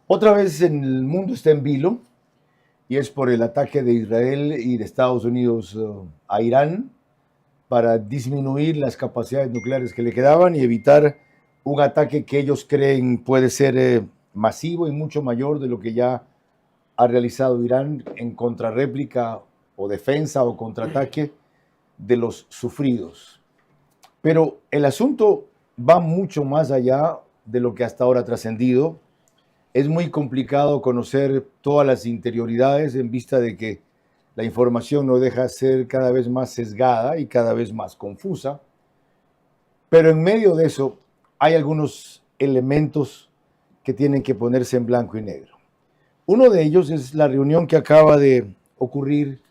Otra vez en el mundo está en vilo y es por el ataque de Israel y de Estados Unidos a Irán para disminuir las capacidades nucleares que le quedaban y evitar un ataque que ellos creen puede ser masivo y mucho mayor de lo que ya ha realizado Irán en contrarréplica o defensa o contraataque de los sufridos. Pero el asunto va mucho más allá de lo que hasta ahora ha trascendido. Es muy complicado conocer todas las interioridades en vista de que la información no deja de ser cada vez más sesgada y cada vez más confusa. Pero en medio de eso hay algunos elementos que tienen que ponerse en blanco y negro. Uno de ellos es la reunión que acaba de ocurrir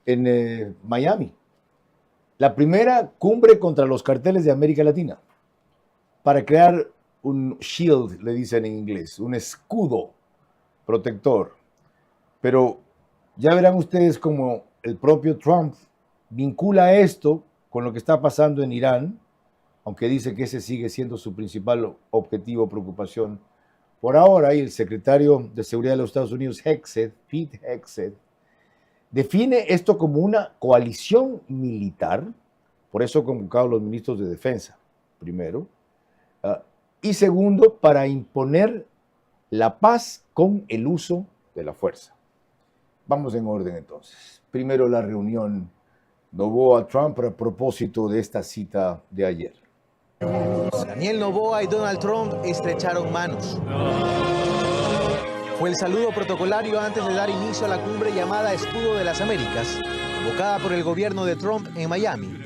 en Miami. La primera cumbre contra los carteles de América Latina para crear un shield, le dicen en inglés, un escudo protector. Pero ya verán ustedes cómo el propio Trump vincula esto con lo que está pasando en Irán, aunque dice que ese sigue siendo su principal objetivo, preocupación. Por ahora, y el secretario de Seguridad de los Estados Unidos, Pete Hegseth, define esto como una coalición militar, por eso ha convocado a los ministros de Defensa, primero, y segundo, para imponer la paz con el uso de la fuerza. Vamos en orden entonces. Primero la reunión Noboa-Trump a propósito de esta cita de ayer. Daniel Noboa y Donald Trump estrecharon manos. Fue el saludo protocolario antes de dar inicio a la cumbre llamada Escudo de las Américas, convocada por el gobierno de Trump en Miami,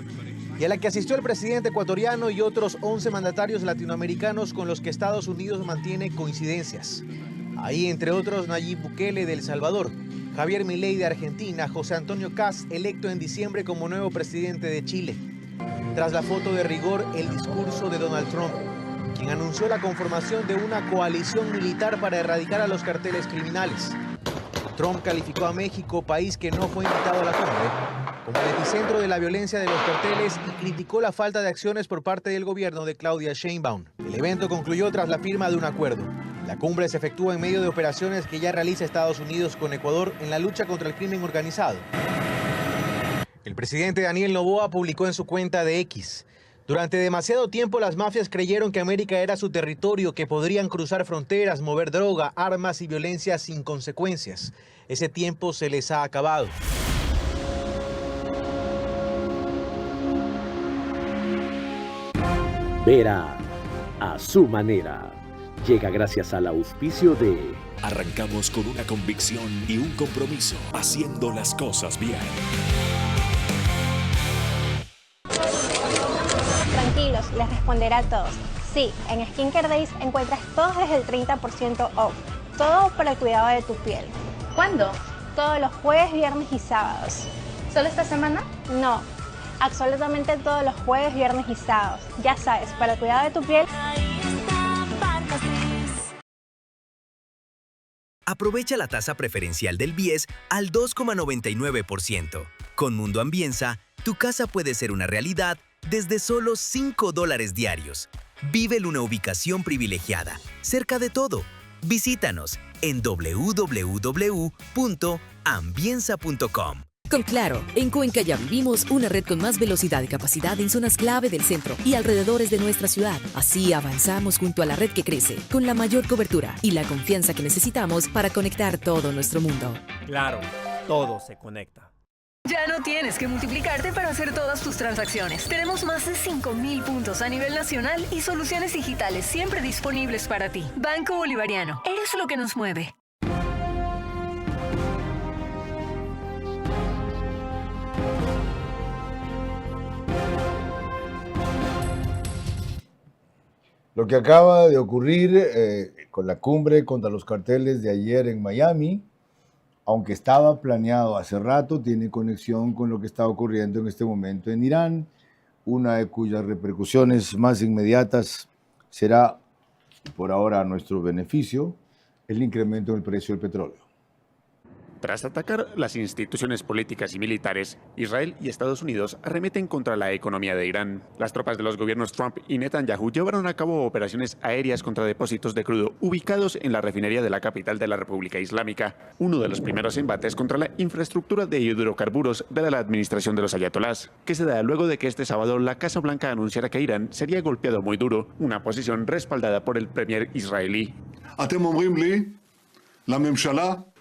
y a la que asistió el presidente ecuatoriano y otros 11 mandatarios latinoamericanos con los que Estados Unidos mantiene coincidencias. Ahí, entre otros, Nayib Bukele de El Salvador, Javier Milei de Argentina, José Antonio Kast, electo en diciembre como nuevo presidente de Chile. Tras la foto de rigor, el discurso de Donald Trump, quien anunció la conformación de una coalición militar para erradicar a los carteles criminales. Trump calificó a México, país que no fue invitado a la cumbre, como el epicentro de la violencia de los carteles y criticó la falta de acciones por parte del gobierno de Claudia Sheinbaum. El evento concluyó tras la firma de un acuerdo. La cumbre se efectúa en medio de operaciones que ya realiza Estados Unidos con Ecuador en la lucha contra el crimen organizado. El presidente Daniel Noboa publicó en su cuenta de X: durante demasiado tiempo las mafias creyeron que América era su territorio, que podrían cruzar fronteras, mover droga, armas y violencia sin consecuencias. Ese tiempo se les ha acabado. Vera a su manera. Llega gracias al auspicio de... Arrancamos con una convicción y un compromiso, haciendo las cosas bien. Tranquilos, les responderá a todos. Sí, en Skincare Days encuentras todos desde el 30% off. Todo para el cuidado de tu piel. ¿Cuándo? Todos los jueves, viernes y sábados. ¿Solo esta semana? No, absolutamente todos los jueves, viernes y sábados. Ya sabes, para el cuidado de tu piel. Aprovecha la tasa preferencial del BIES al 2,99%. Con Mundo Ambienza, tu casa puede ser una realidad desde solo $5 diarios. Vive en una ubicación privilegiada, cerca de todo. Visítanos en www.ambienza.com. Con Claro, en Cuenca ya vivimos una red con más velocidad y capacidad en zonas clave del centro y alrededores de nuestra ciudad. Así avanzamos junto a la red que crece, con la mayor cobertura y la confianza que necesitamos para conectar todo nuestro mundo. Claro, todo se conecta. Ya no tienes que multiplicarte para hacer todas tus transacciones. Tenemos más de 5.000 puntos a nivel nacional y soluciones digitales siempre disponibles para ti. Banco Bolivariano, eres lo que nos mueve. Lo que acaba de ocurrir con la cumbre contra los carteles de ayer en Miami, aunque estaba planeado hace rato, tiene conexión con lo que está ocurriendo en este momento en Irán, una de cuyas repercusiones más inmediatas será, por ahora a nuestro beneficio, el incremento del precio del petróleo. Tras atacar las instituciones políticas y militares, Israel y Estados Unidos arremeten contra la economía de Irán. Las tropas de los gobiernos Trump y Netanyahu llevaron a cabo operaciones aéreas contra depósitos de crudo ubicados en la refinería de la capital de la República Islámica, uno de los primeros embates contra la infraestructura de hidrocarburos de la administración de los ayatolás, que se da luego de que este sábado la Casa Blanca anunciara que Irán sería golpeado muy duro, una posición respaldada por el premier israelí.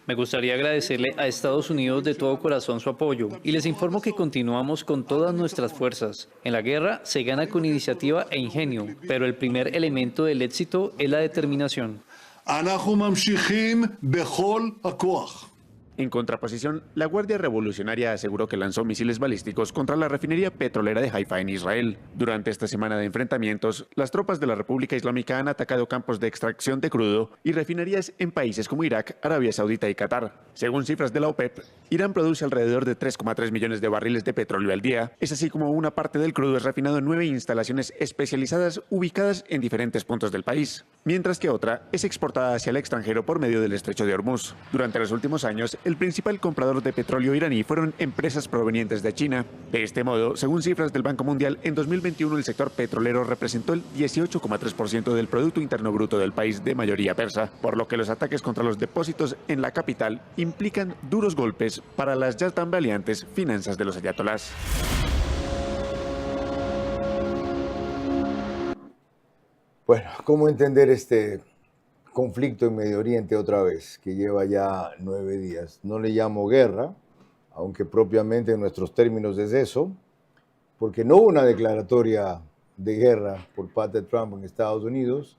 Me gustaría agradecerle a Estados Unidos de todo corazón su apoyo y les informo que continuamos con todas nuestras fuerzas. En la guerra se gana con iniciativa e ingenio, pero el primer elemento del éxito es la determinación. En contraposición, la Guardia Revolucionaria aseguró que lanzó misiles balísticos contra la refinería petrolera de Haifa en Israel. Durante esta semana de enfrentamientos, las tropas de la República Islámica han atacado campos de extracción de crudo y refinerías en países como Irak, Arabia Saudita y Qatar. Según cifras de la OPEP, Irán produce alrededor de 3,3 millones de barriles de petróleo al día. Es así como una parte del crudo es refinado en 9 instalaciones especializadas ubicadas en diferentes puntos del país, mientras que otra es exportada hacia el extranjero por medio del estrecho de Hormuz. Durante los últimos años, el principal comprador de petróleo iraní fueron empresas provenientes de China. De este modo, según cifras del Banco Mundial, en 2021 el sector petrolero representó el 18,3% del Producto Interno Bruto del país de mayoría persa, por lo que los ataques contra los depósitos en la capital implican duros golpes para las ya tambaleantes finanzas de los ayatolás. Bueno, ¿cómo entender este conflicto en Medio Oriente otra vez, que lleva ya 9 días? No le llamo guerra, aunque propiamente en nuestros términos es eso, porque no hubo una declaratoria de guerra por parte de Trump en Estados Unidos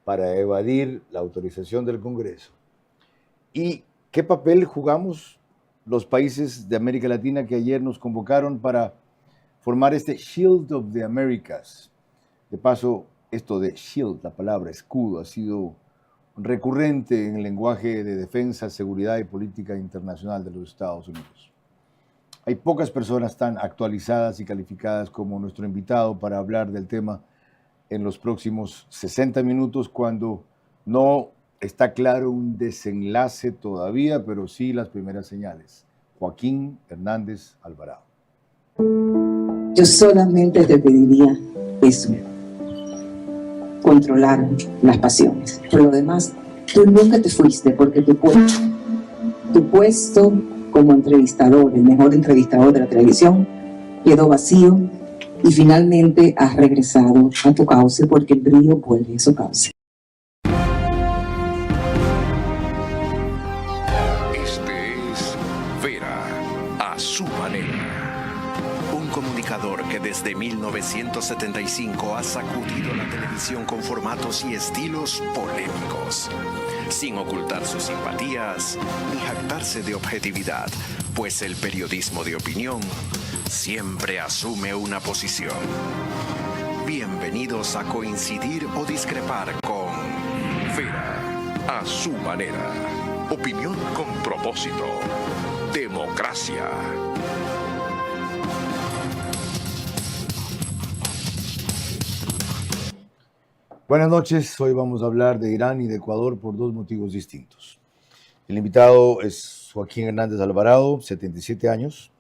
para evadir la autorización del Congreso. ¿Y qué papel jugamos los países de América Latina que ayer nos convocaron para formar este Shield of the Americas? De paso, esto de shield, la palabra escudo, ha sido recurrente en el lenguaje de defensa, seguridad y política internacional de los Estados Unidos. Hay pocas personas tan actualizadas y calificadas como nuestro invitado para hablar del tema en los próximos 60 minutos, cuando no está claro un desenlace todavía, pero sí las primeras señales. Joaquín Hernández Alvarado. Yo solamente te pediría eso: controlar las pasiones. Por lo demás, tú nunca te fuiste, porque tu puesto como entrevistador, el mejor entrevistador de la televisión, quedó vacío y finalmente has regresado a tu cauce, porque el brillo vuelve a su cauce. Este es Vera, a su manera. Un comunicador que desde 1975 ha sacudido la televisión con formatos y estilos polémicos, sin ocultar sus simpatías ni jactarse de objetividad, pues el periodismo de opinión siempre asume una posición. Bienvenidos a coincidir o discrepar con Vera, a su manera. Opinión con propósito. Democracia. Buenas noches, hoy vamos a hablar de Irán y de Ecuador por dos motivos distintos. El invitado es Joaquín Hernández Alvarado, 77 años.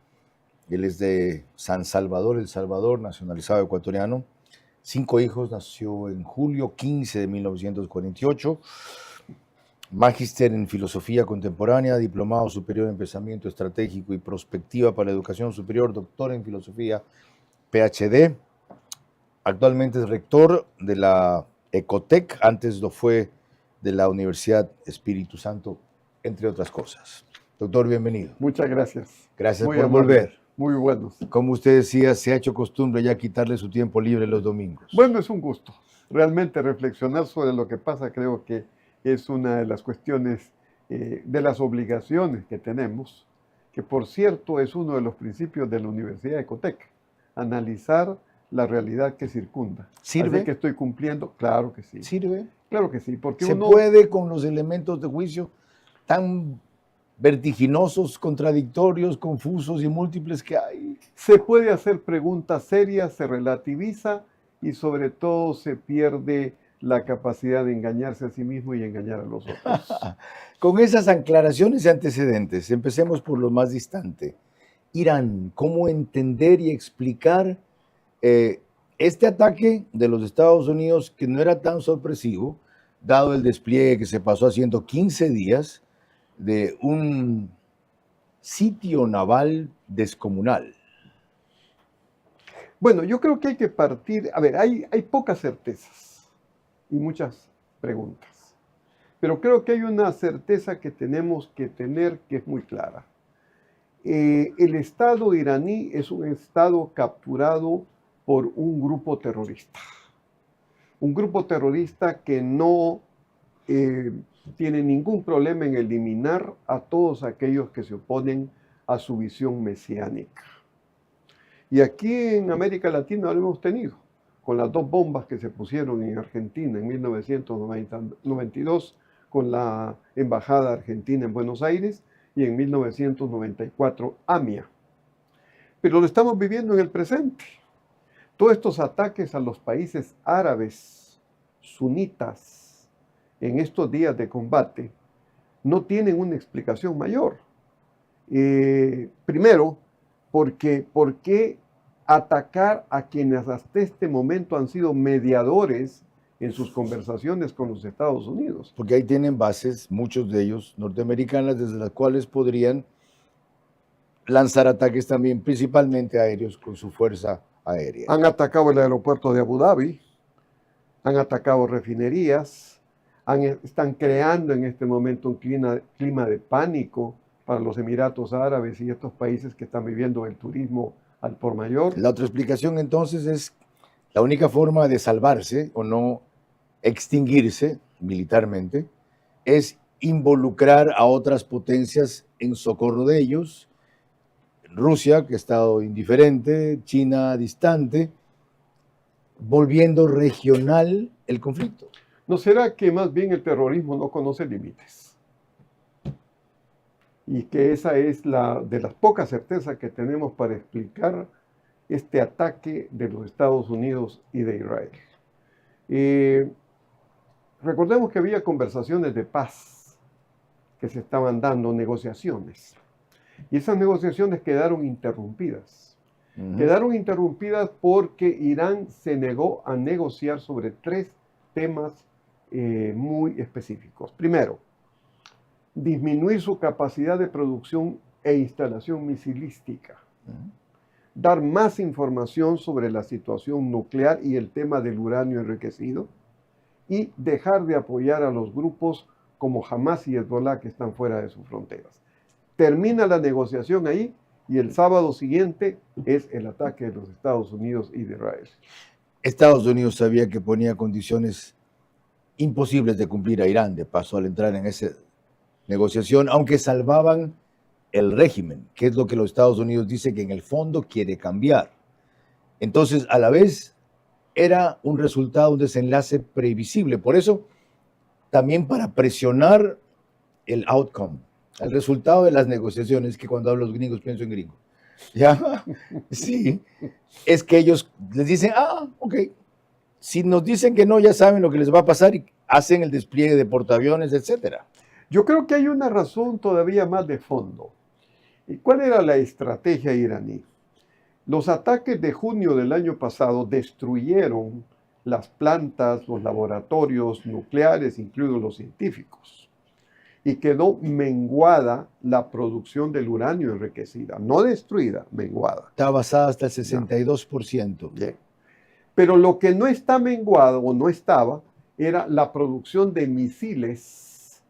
Él es de San Salvador, El Salvador, nacionalizado ecuatoriano. 5 hijos, nació en julio 15 de 1948. Magíster en Filosofía Contemporánea, Diplomado Superior en Pensamiento Estratégico y Prospectiva para la Educación Superior, Doctor en Filosofía, PhD. Actualmente es rector de la Ecotec, antes lo fue de la Universidad Espíritu Santo, entre otras cosas. Doctor, bienvenido. Muchas gracias. Gracias Muy por amable. volver. Muy buenos. Como usted decía, se ha hecho costumbre ya quitarle su tiempo libre los domingos. Bueno, es un gusto. Realmente reflexionar sobre lo que pasa creo que es una de las cuestiones, de las obligaciones que tenemos, que por cierto es uno de los principios de la Universidad Ecotec, analizar la realidad que circunda. ¿Sirve? Así que estoy cumpliendo, claro que sí. ¿Sirve? Claro que sí, porque ¿Se puede con los elementos de juicio tan vertiginosos, contradictorios, confusos y múltiples que hay? Se puede hacer preguntas serias, se relativiza y sobre todo se pierde la capacidad de engañarse a sí mismo y engañar a los otros. Con esas aclaraciones y antecedentes, empecemos por lo más distante. Irán, ¿cómo entender y explicar este ataque de los Estados Unidos que no era tan sorpresivo, dado el despliegue que se pasó haciendo 15 días de un sitio naval descomunal? Bueno, yo creo que hay que partir, a ver, hay pocas certezas y muchas preguntas, pero creo que hay una certeza que tenemos que tener que es muy clara. El Estado iraní es un Estado capturado por un grupo terrorista que no tiene ningún problema en eliminar a todos aquellos que se oponen a su visión mesiánica. Y aquí en América Latina lo hemos tenido, con las 2 bombas que se pusieron en Argentina en 1992, con la Embajada Argentina en Buenos Aires, y en 1994 AMIA. Pero lo estamos viviendo en el presente. Todos estos ataques a los países árabes, sunitas, en estos días de combate, no tienen una explicación mayor. Primero, ¿por qué atacar a quienes hasta este momento han sido mediadores en sus conversaciones con los Estados Unidos? Porque ahí tienen bases, muchos de ellos norteamericanas, desde las cuales podrían lanzar ataques también, principalmente aéreos, con su fuerza aérea. Han atacado el aeropuerto de Abu Dhabi, han atacado refinerías, están creando en este momento un clima de pánico para los Emiratos Árabes y estos países que están viviendo el turismo al por mayor. La otra explicación entonces es la única forma de salvarse o no extinguirse militarmente es involucrar a otras potencias en socorro de ellos. Rusia, que ha estado indiferente, China distante, volviendo regional el conflicto. ¿No será que más bien el terrorismo no conoce límites? Y que esa es de las pocas certezas que tenemos para explicar este ataque de los Estados Unidos y de Israel. Recordemos que había conversaciones de paz que se estaban dando, negociaciones. Y esas negociaciones quedaron interrumpidas. Quedaron interrumpidas porque Irán se negó a negociar sobre 3 temas muy específicos. Primero, disminuir su capacidad de producción e instalación misilística. Dar más información sobre la situación nuclear y el tema del uranio enriquecido. Y dejar de apoyar a los grupos como Hamas y Hezbollah que están fuera de sus fronteras. Termina la negociación ahí y el sábado siguiente es el ataque de los Estados Unidos y de Israel. Estados Unidos sabía que ponía condiciones imposibles de cumplir a Irán, de paso, al entrar en esa negociación, aunque salvaban el régimen, que es lo que los Estados Unidos dice que en el fondo quiere cambiar. Entonces, a la vez, era un resultado, un desenlace previsible. Por eso, también para presionar el outcome, el resultado de las negociaciones, que cuando hablo los gringos pienso en gringo. ¿Ya? Sí. Es que ellos les dicen, ok. Si nos dicen que no, ya saben lo que les va a pasar y hacen el despliegue de portaaviones, etc. Yo creo que hay una razón todavía más de fondo. ¿Y cuál era la estrategia iraní? Los ataques de junio del año pasado destruyeron las plantas, los laboratorios nucleares, incluidos los científicos, y quedó menguada la producción del uranio enriquecida, no destruida, menguada. Está basada hasta el 62%. Bien. Pero lo que no está menguado o no estaba era la producción de misiles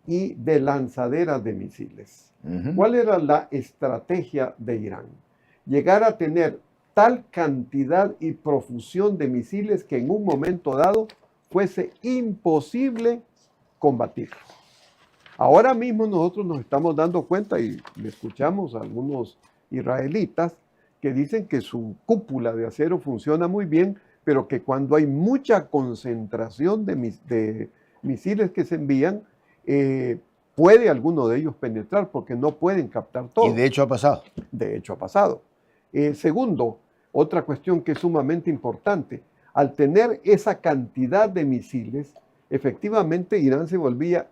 y de lanzaderas de misiles. ¿Cuál era la estrategia de Irán? Llegar a tener tal cantidad y profusión de misiles que en un momento dado fuese imposible combatirlo. Ahora mismo nosotros nos estamos dando cuenta y le escuchamos a algunos israelitas que dicen que su cúpula de acero funciona muy bien, pero que cuando hay mucha concentración de misiles que se envían, puede alguno de ellos penetrar porque no pueden captar todo. Y de hecho ha pasado. De hecho ha pasado. Segundo, otra cuestión que es sumamente importante, al tener esa cantidad de misiles, efectivamente Irán se volvía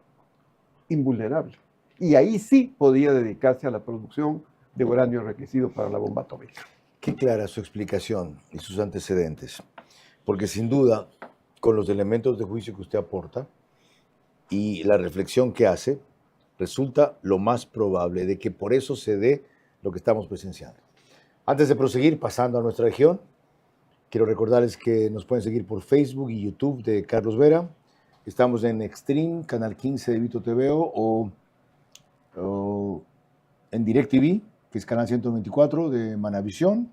invulnerable. Y ahí sí podía dedicarse a la producción de uranio enriquecido para la bomba atómica. Qué clara su explicación y sus antecedentes, porque sin duda, con los elementos de juicio que usted aporta y la reflexión que hace, resulta lo más probable de que por eso se dé lo que estamos presenciando. Antes de proseguir, pasando a nuestra región, quiero recordarles que nos pueden seguir por Facebook y YouTube de Carlos Vera. Estamos en Extreme, Canal 15 de Vito TV o en DirecTV, que es Canal 124 de Manavisión.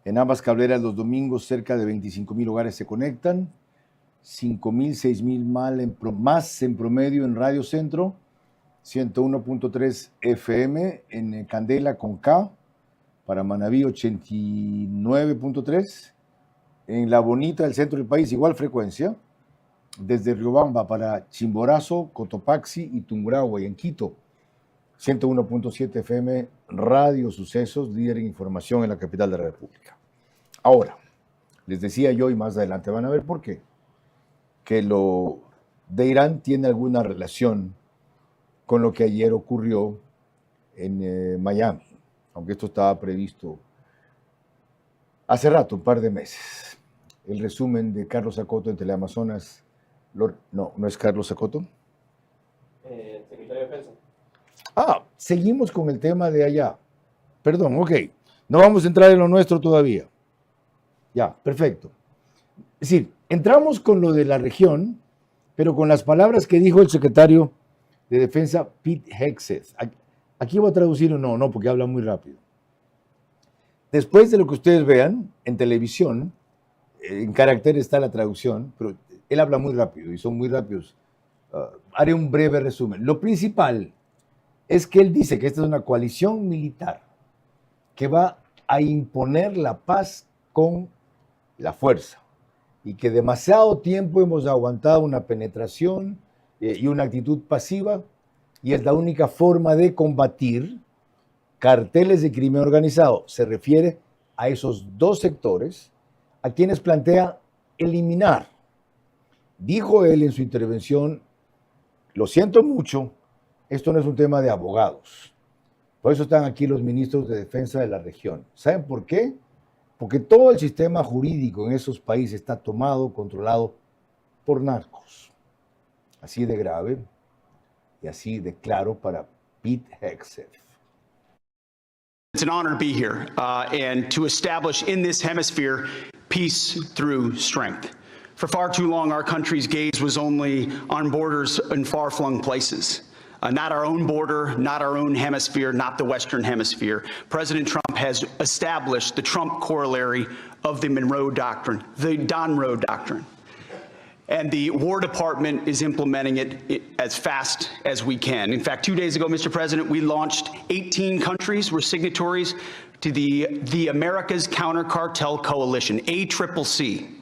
En ambas cableras los domingos cerca de 25,000 hogares se conectan, 5,000, 6,000 más en promedio en Radio Centro, 101.3 FM, en Candela con K, para Manaví 89.3, en La Bonita, el centro del país, igual frecuencia, desde Riobamba para Chimborazo, Cotopaxi y Tungurahua, y en Quito, 101.7 FM, Radio Sucesos, líder en información en la capital de la República. Ahora, les decía yo, y más adelante van a ver por qué, que lo de Irán tiene alguna relación con lo que ayer ocurrió en Miami, aunque esto estaba previsto hace rato, un par de meses. El resumen de Carlos Acoto en Teleamazonas. No es Carlos Acoto. Secretario de Defensa. Seguimos con el tema de allá. Perdón, ok. No vamos a entrar en lo nuestro todavía. Ya, perfecto. Es decir, entramos con lo de la región, pero con las palabras que dijo el secretario de Defensa, Pete Hegseth. Aquí voy a traducir o no, porque habla muy rápido. Después de lo que ustedes vean en televisión, en carácter está la traducción, pero él habla muy rápido y son muy rápidos. Haré un breve resumen. Lo principal es que él dice que esta es una coalición militar que va a imponer la paz con la fuerza y que demasiado tiempo hemos aguantado una penetración y una actitud pasiva y es la única forma de combatir carteles de crimen organizado. Se refiere a esos dos sectores a quienes plantea eliminar. Dijo él en su intervención, lo siento mucho, esto no es un tema de abogados. Por eso están aquí los ministros de defensa de la región. ¿Saben por qué? Porque todo el sistema jurídico en esos países está tomado, controlado por narcos. Así de grave y así de claro para Pete Hegseth. It's an honor to be here and to establish in this hemisphere peace through strength. For far too long, our country's gaze was only on borders in far-flung places. Not our own border, not our own hemisphere, not the Western Hemisphere. President Trump has established the Trump corollary of the Monroe Doctrine, the Monroe Doctrine. And the War Department is implementing it as fast as we can. In fact, 2 days ago, Mr. President, we launched 18 countries were signatories to the America's Counter Cartel Coalition, ACCC,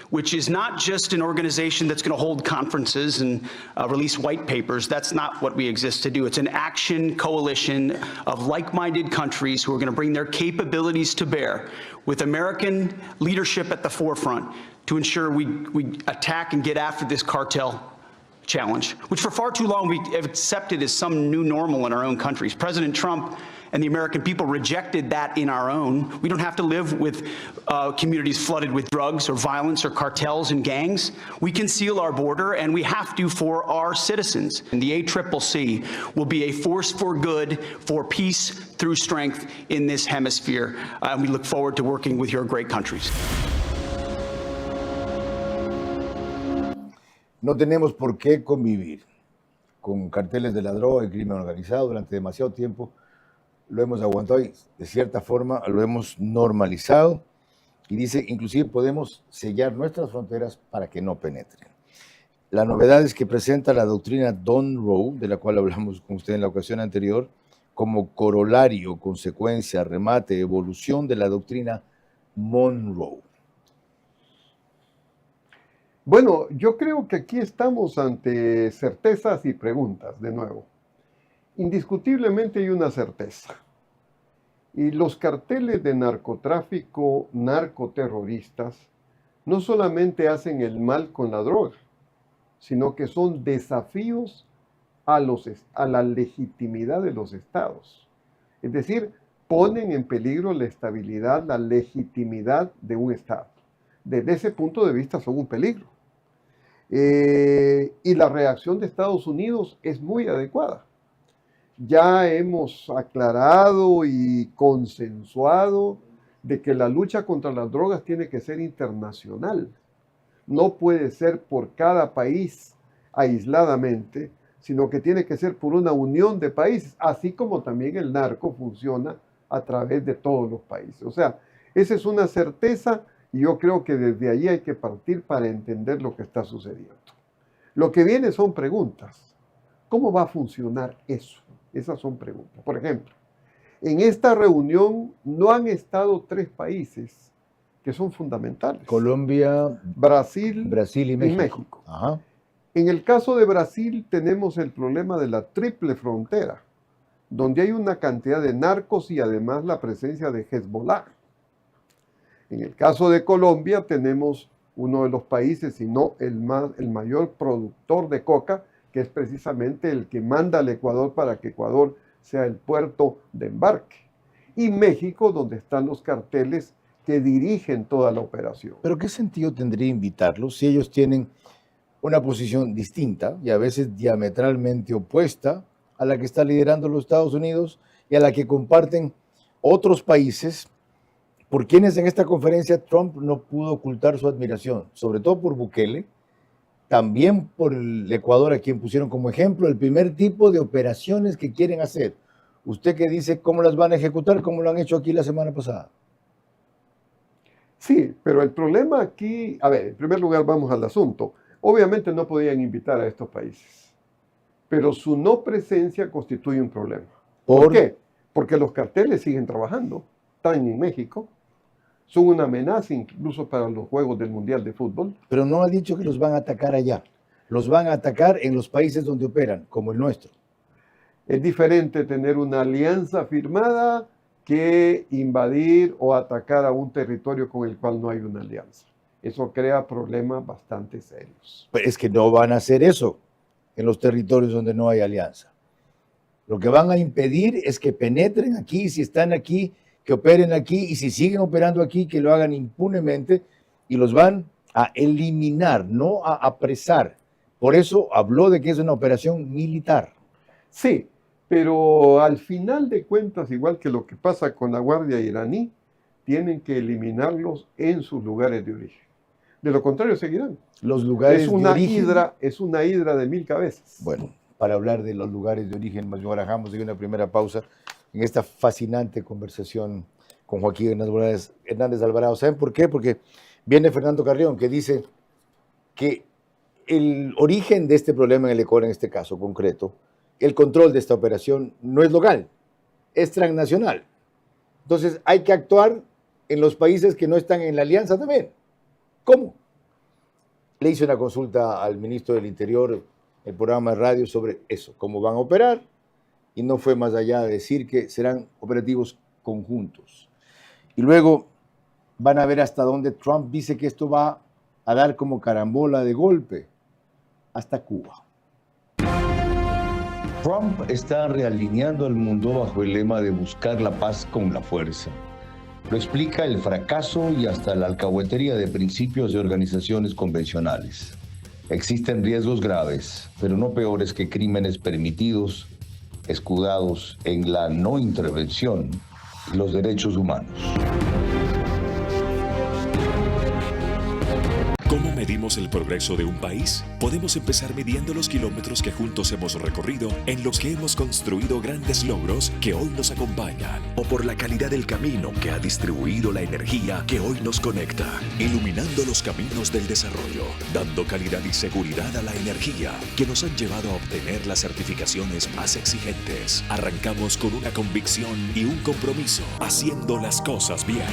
which is not just an organization that's going to hold conferences and release white papers. That's not what we exist to do. It's an action coalition of like-minded countries who are going to bring their capabilities to bear with American leadership at the forefront to ensure we attack and get after this cartel challenge, which for far too long we have accepted as some new normal in our own countries. President Trump and the American people rejected that in our own. We don't have to live with communities flooded with drugs or violence or cartels and gangs. We can seal our border, and we have to for our citizens. And the ACCC will be a force for good, for peace through strength in this hemisphere. And we look forward to working with your great countries. No tenemos por qué convivir con carteles de la droga y crimen organizado durante demasiado tiempo. Lo hemos aguantado y de cierta forma lo hemos normalizado y dice, inclusive podemos sellar nuestras fronteras para que no penetren. La novedad es que presenta la doctrina Monroe, de la cual hablamos con usted en la ocasión anterior, como corolario, consecuencia, remate, evolución de la doctrina Monroe. Bueno, yo creo que aquí estamos ante certezas y preguntas, de nuevo. Indiscutiblemente hay una certeza. Y los carteles de narcotráfico, narcoterroristas, no solamente hacen el mal con la droga, sino que son desafíos a la legitimidad de los estados. Es decir, ponen en peligro la estabilidad, la legitimidad de un estado. Desde ese punto de vista son un peligro. Y la reacción de Estados Unidos es muy adecuada. Ya hemos aclarado y consensuado de que la lucha contra las drogas tiene que ser internacional. No puede ser por cada país aisladamente, sino que tiene que ser por una unión de países, así como también el narco funciona a través de todos los países. O sea, esa es una certeza y yo creo que desde allí hay que partir para entender lo que está sucediendo. Lo que viene son preguntas. ¿Cómo va a funcionar eso? Esas son preguntas. Por ejemplo, en esta reunión no han estado 3 países que son fundamentales. Colombia, Brasil y México. Ajá. En el caso de Brasil tenemos el problema de la triple frontera, donde hay una cantidad de narcos y además la presencia de Hezbollah. En el caso de Colombia tenemos uno de los países, si no el mayor productor de coca, que es precisamente el que manda al Ecuador para que Ecuador sea el puerto de embarque. Y México, donde están los carteles que dirigen toda la operación. ¿Pero qué sentido tendría invitarlos si ellos tienen una posición distinta y a veces diametralmente opuesta a la que está liderando los Estados Unidos y a la que comparten otros países por quienes en esta conferencia Trump no pudo ocultar su admiración, sobre todo por Bukele, también por el Ecuador, a quien pusieron como ejemplo el primer tipo de operaciones que quieren hacer? Usted que dice cómo las van a ejecutar, como lo han hecho aquí la semana pasada. Sí, pero el problema aquí, a ver, en primer lugar vamos al asunto. Obviamente no podían invitar a estos países, pero su no presencia constituye un problema. ¿Por qué? Porque los carteles siguen trabajando, están en México, son una amenaza incluso para los Juegos del Mundial de Fútbol. Pero no ha dicho que los van a atacar allá, los van a atacar en los países donde operan, como el nuestro. Es diferente tener una alianza firmada que invadir o atacar a un territorio con el cual no hay una alianza. Eso crea problemas bastante serios. Pero es que no van a hacer eso en los territorios donde no hay alianza. Lo que van a impedir es que penetren aquí, si están aquí, que operen aquí, y si siguen operando aquí, que lo hagan impunemente, y los van a eliminar, no a apresar. Por eso habló de que es una operación militar. Sí, pero al final de cuentas, igual que lo que pasa con la Guardia iraní, tienen que eliminarlos en sus lugares de origen. De lo contrario, seguirán. Los lugares de origen. Es una hidra de 1000 cabezas. Bueno, para hablar de los lugares de origen, nos barajamos de una primera pausa en esta fascinante conversación con Joaquín Hernández Alvarado. ¿Saben por qué? Porque viene Fernando Carrión, que dice que el origen de este problema en el Ecuador, en este caso concreto, el control de esta operación no es local, es transnacional. Entonces hay que actuar en los países que no están en la alianza también. ¿Cómo? Le hice una consulta al ministro del Interior, el programa de radio, sobre eso, cómo van a operar, y no fue más allá de decir que serán operativos conjuntos. Y luego van a ver hasta dónde Trump dice que esto va a dar como carambola de golpe, hasta Cuba. Trump está realineando al mundo bajo el lema de buscar la paz con la fuerza. Lo explica el fracaso y hasta la alcahuetería de principios de organizaciones convencionales. Existen riesgos graves, pero no peores que crímenes permitidos, escudados en la no intervención y los derechos humanos. ¿Cómo medimos el progreso de un país? Podemos empezar midiendo los kilómetros que juntos hemos recorrido, en los que hemos construido grandes logros que hoy nos acompañan. O por la calidad del camino que ha distribuido la energía que hoy nos conecta, iluminando los caminos del desarrollo, dando calidad y seguridad a la energía que nos han llevado a obtener las certificaciones más exigentes. Arrancamos con una convicción y un compromiso, haciendo las cosas bien.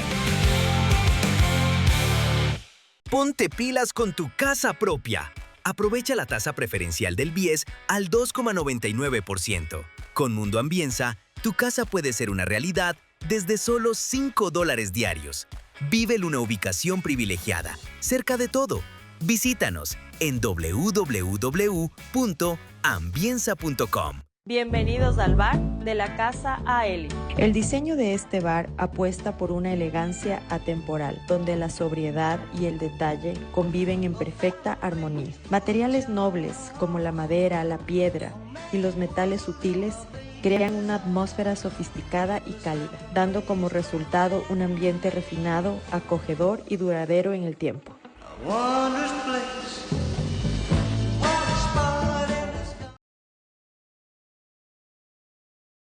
Ponte pilas con tu casa propia. Aprovecha la tasa preferencial del BIES al 2,99%. Con Mundo Ambienza, tu casa puede ser una realidad desde solo $5 diarios. Vive en una ubicación privilegiada, cerca de todo. Visítanos en www.ambienza.com. Bienvenidos al bar de la Casa Aeli. El diseño de este bar apuesta por una elegancia atemporal, donde la sobriedad y el detalle conviven en perfecta armonía. Materiales nobles como la madera, la piedra y los metales sutiles crean una atmósfera sofisticada y cálida, dando como resultado un ambiente refinado, acogedor y duradero en el tiempo.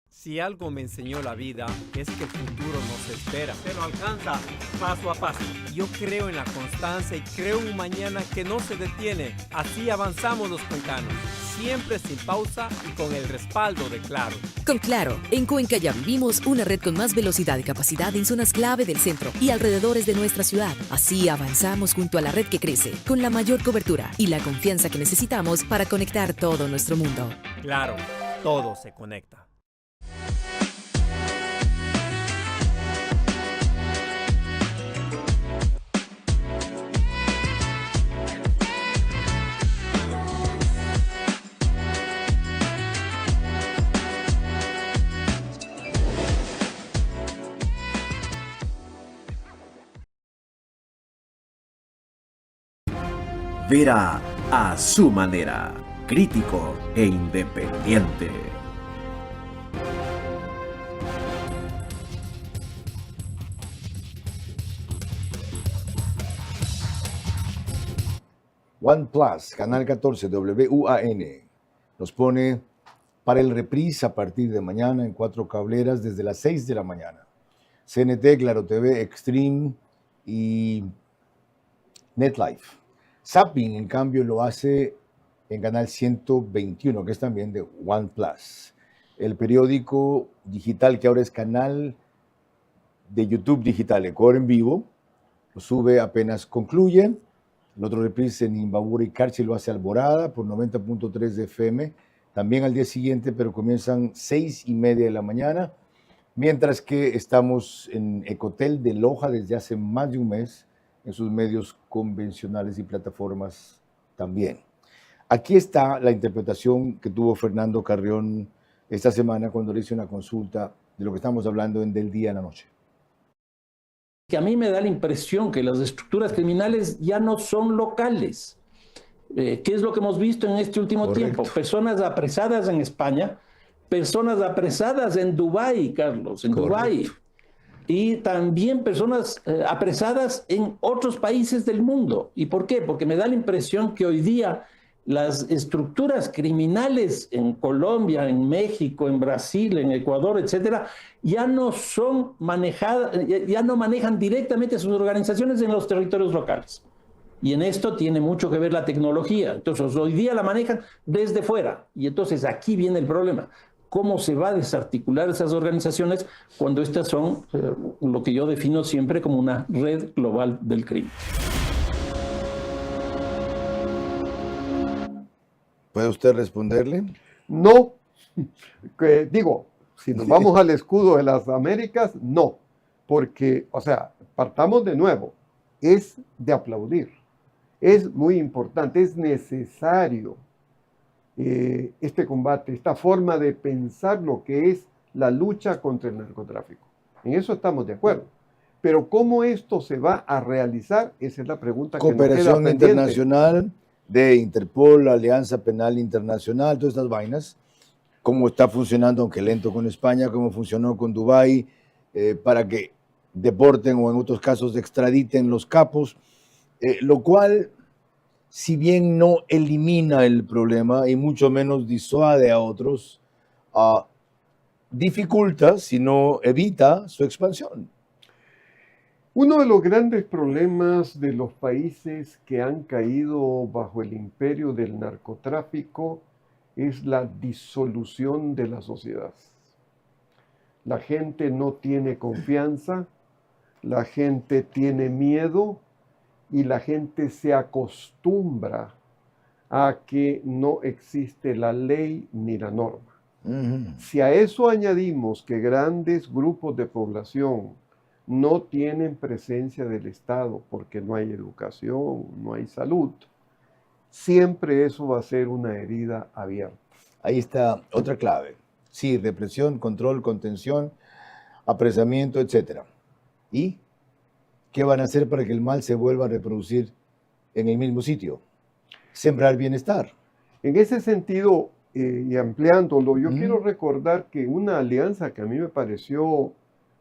Si algo me enseñó la vida es que el futuro no se espera, se lo alcanza paso a paso. Yo creo en la constancia y creo en un mañana que no se detiene. Así avanzamos los cuencanos, siempre sin pausa y con el respaldo de Claro. Con Claro, en Cuenca ya vivimos una red con más velocidad y capacidad en zonas clave del centro y alrededores de nuestra ciudad. Así avanzamos junto a la red que crece, con la mayor cobertura y la confianza que necesitamos para conectar todo nuestro mundo. Claro, todo se conecta. Vera a su manera, crítico e independiente. OnePlus, Canal 14, WUAN, nos pone para el reprise a partir de mañana en 4 cableras desde las 6 de la mañana. CNT, Claro TV, Extreme y NetLife. Zapping, en cambio, lo hace en Canal 121, que es también de OnePlus. El periódico digital, que ahora es canal de YouTube digital, Ecuador en vivo, lo sube apenas concluye. El otro reprise en Imbabura y Carchi lo hace Alborada por 90.3 de FM, también al día siguiente, pero comienzan 6:30 de la mañana, mientras que estamos en Ecotel de Loja desde hace más de un mes, en sus medios convencionales y plataformas también. Aquí está la interpretación que tuvo Fernando Carrión esta semana cuando le hice una consulta de lo que estamos hablando en Del Día a la Noche. Que a mí me da la impresión que las estructuras criminales ya no son locales. ¿Qué es lo que hemos visto en este último tiempo? Personas apresadas en España, personas apresadas en Dubái, Carlos, en Dubái. Y también personas apresadas en otros países del mundo. ¿Y por qué? Porque me da la impresión que hoy día las estructuras criminales en Colombia, en México, en Brasil, en Ecuador, etcétera, ya no son manejadas, ya no manejan directamente sus organizaciones en los territorios locales. Y en esto tiene mucho que ver la tecnología. Entonces, hoy día la manejan desde fuera. Y entonces aquí viene el problema. ¿Cómo se va a desarticular esas organizaciones cuando estas son lo que yo defino siempre como una red global del crimen? ¿Puede usted responderle? No. Digo, si nos vamos al escudo de las Américas, no. Porque, o sea, partamos de nuevo. Es de aplaudir. Es muy importante, es necesario este combate, esta forma de pensar lo que es la lucha contra el narcotráfico. En eso estamos de acuerdo. Pero ¿cómo esto se va a realizar? Esa es la pregunta que nos queda Cooperación pendiente. internacional de Interpol, Alianza Penal Internacional, todas estas vainas. Cómo está funcionando, aunque lento, con España, cómo funcionó con Dubái, para que deporten o en otros casos extraditen los capos, lo cual, si bien no elimina el problema y mucho menos disuade a otros, dificulta, si no evita, su expansión. Uno de los grandes problemas de los países que han caído bajo el imperio del narcotráfico es la disolución de la sociedad. La gente no tiene confianza, la gente tiene miedo y la gente se acostumbra a que no existe la ley ni la norma. Si a eso añadimos que grandes grupos de población no tienen presencia del Estado porque no hay educación, no hay salud, siempre eso va a ser una herida abierta. Ahí está otra clave. Sí, represión, control, contención, apresamiento, etc. ¿Y qué van a hacer para que el mal se vuelva a reproducir en el mismo sitio? Sembrar bienestar. En ese sentido, y ampliándolo, yo quiero recordar que una alianza que a mí me pareció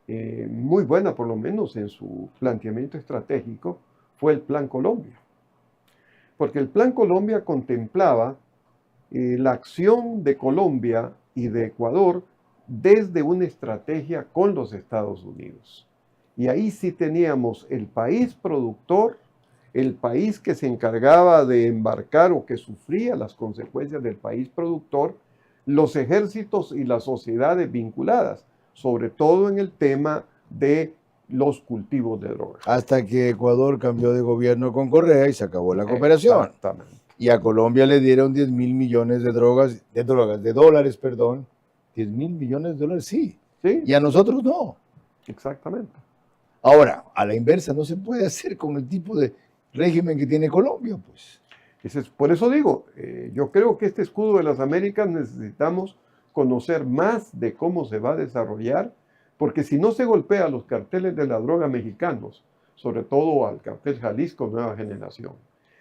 muy buena, por lo menos en su planteamiento estratégico, fue el Plan Colombia. Porque el Plan Colombia contemplaba la acción de Colombia y de Ecuador desde una estrategia con los Estados Unidos. Y ahí sí teníamos el país productor, el país que se encargaba de embarcar o que sufría las consecuencias del país productor, los ejércitos y las sociedades vinculadas, sobre todo en el tema de los cultivos de drogas. Hasta que Ecuador cambió de gobierno con Correa y se acabó la cooperación. Exactamente. Y a Colombia le dieron 10 mil millones de dólares, 10 mil millones de dólares, sí. Y a nosotros no. Exactamente. Ahora, a la inversa no se puede hacer con el tipo de régimen que tiene Colombia, pues. Por eso digo, yo creo que este escudo de las Américas necesitamos conocer más de cómo se va a desarrollar, porque si no se golpea a los carteles de la droga mexicanos, sobre todo al cartel Jalisco Nueva Generación,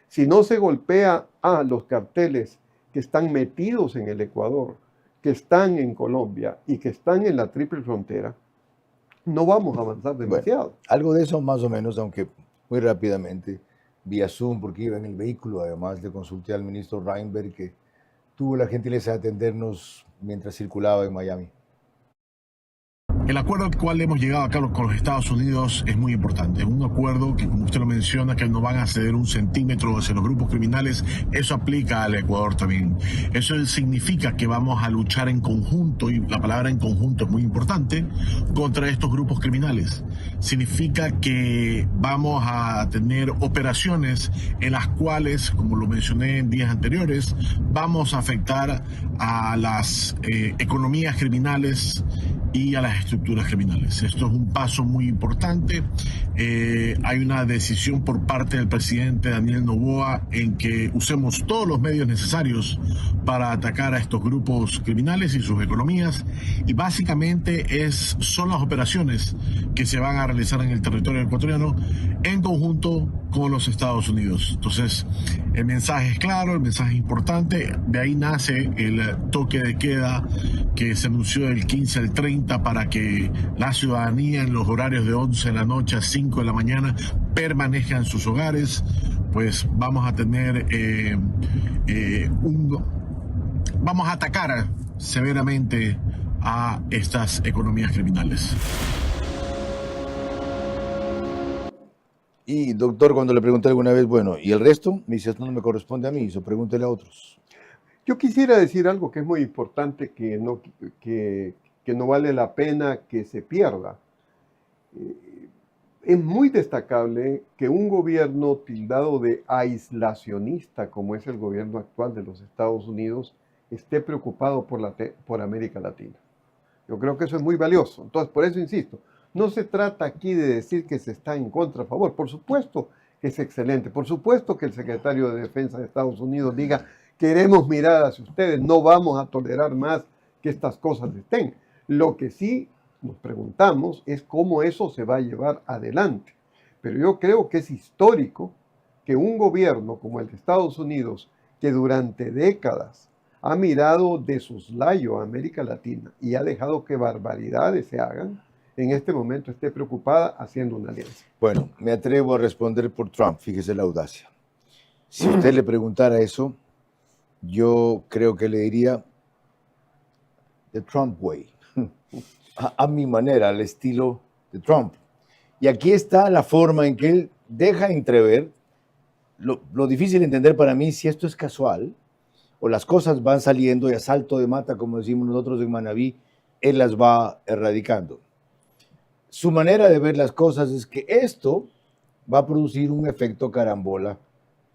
si no se golpea a los carteles que están metidos en el Ecuador, que están en Colombia y que están en la triple frontera, no vamos a avanzar demasiado. Bueno, algo de eso más o menos, aunque muy rápidamente, vía Zoom, porque iba en el vehículo, además le consulté al ministro Reinberg, que tuvo la gentileza de atendernos mientras circulaba en Miami. El acuerdo al cual hemos llegado acá con los Estados Unidos es muy importante. Un acuerdo que, como usted lo menciona, que no van a ceder un centímetro hacia los grupos criminales. Eso aplica al Ecuador también. Eso significa que vamos a luchar en conjunto, y la palabra en conjunto es muy importante, contra estos grupos criminales. Significa que vamos a tener operaciones en las cuales, como lo mencioné en días anteriores, vamos a afectar a las economías criminales y a las estructuras criminales. Esto es un paso muy importante. Hay una decisión por parte del presidente Daniel Noboa en que usemos todos los medios necesarios para atacar a estos grupos criminales y sus economías, y básicamente son las operaciones que se van a realizar en el territorio ecuatoriano en conjunto con los Estados Unidos. Entonces, el mensaje es claro, el mensaje es importante. De ahí nace el toque de queda que se anunció del 15 al 30 para que la ciudadanía en los horarios de 11 de la noche a 5 de la mañana permanezca en sus hogares. Pues vamos a tener vamos a atacar severamente a estas economías criminales. Y doctor, cuando le pregunté alguna vez, bueno, ¿y el resto? Me dice, esto no me corresponde a mí, eso pregúntele a otros. Yo quisiera decir algo que es muy importante, que no vale la pena que se pierda. Es muy destacable que un gobierno tildado de aislacionista, como es el gobierno actual de los Estados Unidos, esté preocupado por América Latina. Yo creo que eso es muy valioso. Entonces, por eso insisto, no se trata aquí de decir que se está en contra, a favor. Por supuesto que es excelente. Por supuesto que el secretario de Defensa de Estados Unidos diga, queremos mirar hacia ustedes, no vamos a tolerar más que estas cosas estén. Lo que sí nos preguntamos es cómo eso se va a llevar adelante. Pero yo creo que es histórico que un gobierno como el de Estados Unidos, que durante décadas ha mirado de soslayo a América Latina y ha dejado que barbaridades se hagan, en este momento esté preocupada haciendo una alianza. Bueno, me atrevo a responder por Trump, fíjese la audacia. Si usted le preguntara eso, yo creo que le diría the Trump way, a mi manera, al estilo de Trump. Y aquí está la forma en que él deja entrever lo difícil de entender para mí si esto es casual o las cosas van saliendo y a salto de mata, como decimos nosotros en Manabí, él las va erradicando. Su manera de ver las cosas es que esto va a producir un efecto carambola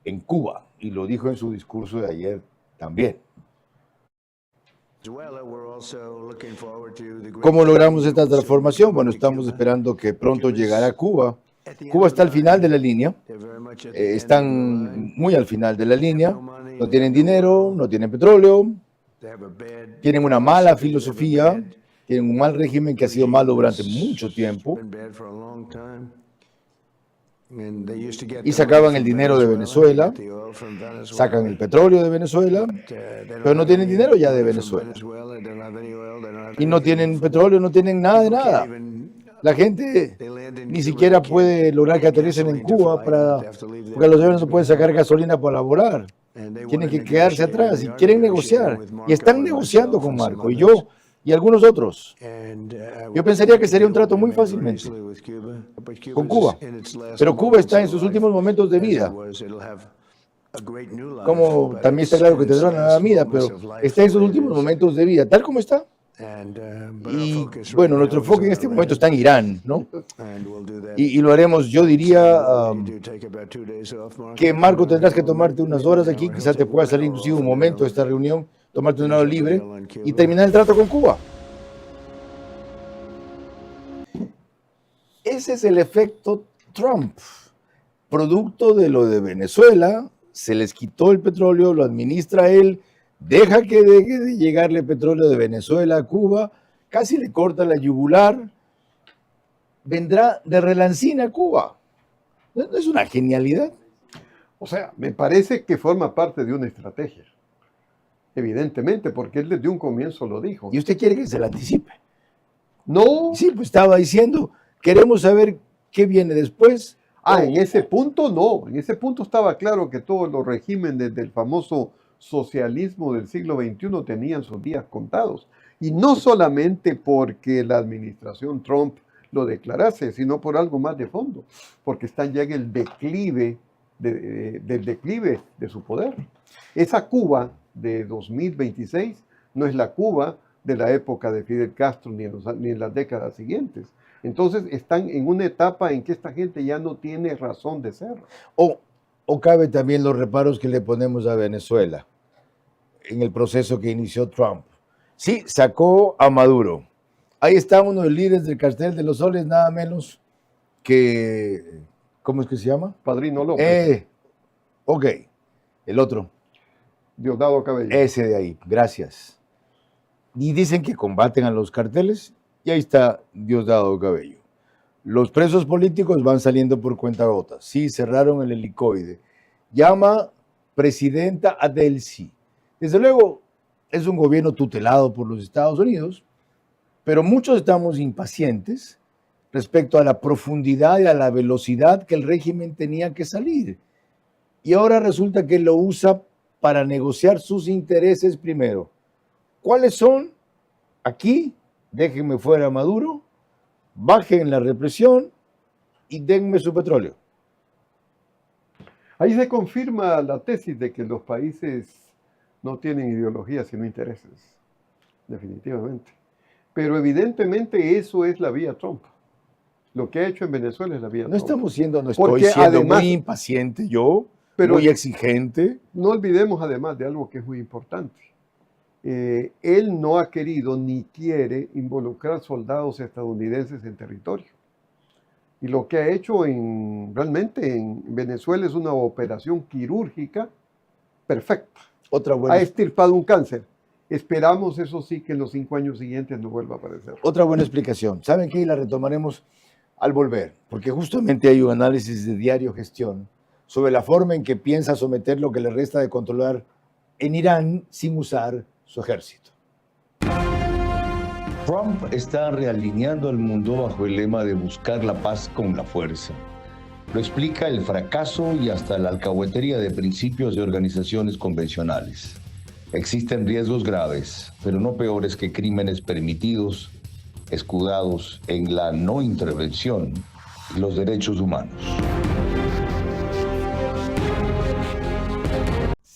en Cuba, y lo dijo en su discurso de ayer también. ¿Cómo logramos esta transformación? Bueno, estamos esperando que pronto llegará Cuba. Cuba está al final de la línea, están muy al final de la línea, no tienen dinero, no tienen petróleo, tienen una mala filosofía, tienen un mal régimen que ha sido malo durante mucho tiempo y sacaban el dinero de Venezuela, sacan el petróleo de Venezuela, pero no tienen dinero ya de Venezuela y no tienen petróleo, no tienen nada de nada. La gente ni siquiera puede lograr que aterricen en Cuba porque los aviones no pueden sacar gasolina para volar. Tienen que quedarse atrás y quieren negociar. Y están negociando con Marco y algunos otros. Yo pensaría que sería un trato muy fácilmente con Cuba. Pero Cuba está en sus últimos momentos de vida. Como también está claro que tendrá una vida, pero está en sus últimos momentos de vida, tal como está. Y bueno, nuestro enfoque en este momento está en Irán, ¿no? Y lo haremos, yo diría que Marco tendrás que tomarte unas horas aquí, quizás te pueda salir inclusive un momento de esta reunión, tomarte un lado libre y terminar el trato con Cuba. Ese es el efecto Trump, producto de lo de Venezuela, se les quitó el petróleo, lo administra él, deja que deje de llegarle petróleo de Venezuela a Cuba, casi le corta la yugular, vendrá de relancina a Cuba. ¿No es una genialidad? O sea, me parece que forma parte de una estrategia. Evidentemente, porque él desde un comienzo lo dijo. ¿Y usted quiere que se la anticipe? No. Sí, pues estaba diciendo, queremos saber qué viene después. En ese punto no. En ese punto estaba claro que todos los regímenes del famoso socialismo del siglo XXI tenían sus días contados. Y no solamente porque la administración Trump lo declarase, sino por algo más de fondo, porque están ya en el declive del declive de su poder. Esa Cuba de 2026 no es la Cuba de la época de Fidel Castro ni en las décadas siguientes. Entonces están en una etapa en que esta gente ya no tiene razón de ser. O cabe también los reparos que le ponemos a Venezuela en el proceso que inició Trump. Sí, sacó a Maduro. Ahí está uno de los líderes del Cartel de los Soles, nada menos que... ¿Cómo es que se llama? Padrino López. Ok, el otro. Diosdado Cabello. Ese de ahí, gracias. Y dicen que combaten a los carteles y ahí está Diosdado Cabello. Los presos políticos van saliendo por cuentagotas. Sí, cerraron el helicoide. Llama presidenta a Delcy. Desde luego, es un gobierno tutelado por los Estados Unidos, pero muchos estamos impacientes respecto a la profundidad y a la velocidad que el régimen tenía que salir. Y ahora resulta que lo usa para negociar sus intereses primero. ¿Cuáles son? Aquí, déjenme fuera a Maduro, bajen la represión y denme su petróleo. Ahí se confirma la tesis de que los países no tienen ideología sino intereses, definitivamente. Pero evidentemente eso es la vía Trump. Lo que ha hecho en Venezuela es la vía Trump. Estoy siendo muy impaciente yo, pero muy exigente. No olvidemos además de algo que es muy importante. Él no ha querido ni quiere involucrar soldados estadounidenses en territorio. Y lo que ha hecho realmente en Venezuela es una operación quirúrgica perfecta. Ha extirpado un cáncer. Esperamos, eso sí, que en los 5 años siguientes no vuelva a aparecer. Otra buena explicación. ¿Saben qué? Y la retomaremos al volver, porque justamente hay un análisis de Diario Gestión sobre la forma en que piensa someter lo que le resta de controlar en Irán sin usar su ejército. Trump está realineando al mundo bajo el lema de buscar la paz con la fuerza. Lo explica el fracaso y hasta la alcahuetería de principios de organizaciones convencionales. Existen riesgos graves, pero no peores que crímenes permitidos, escudados en la no intervención y los derechos humanos.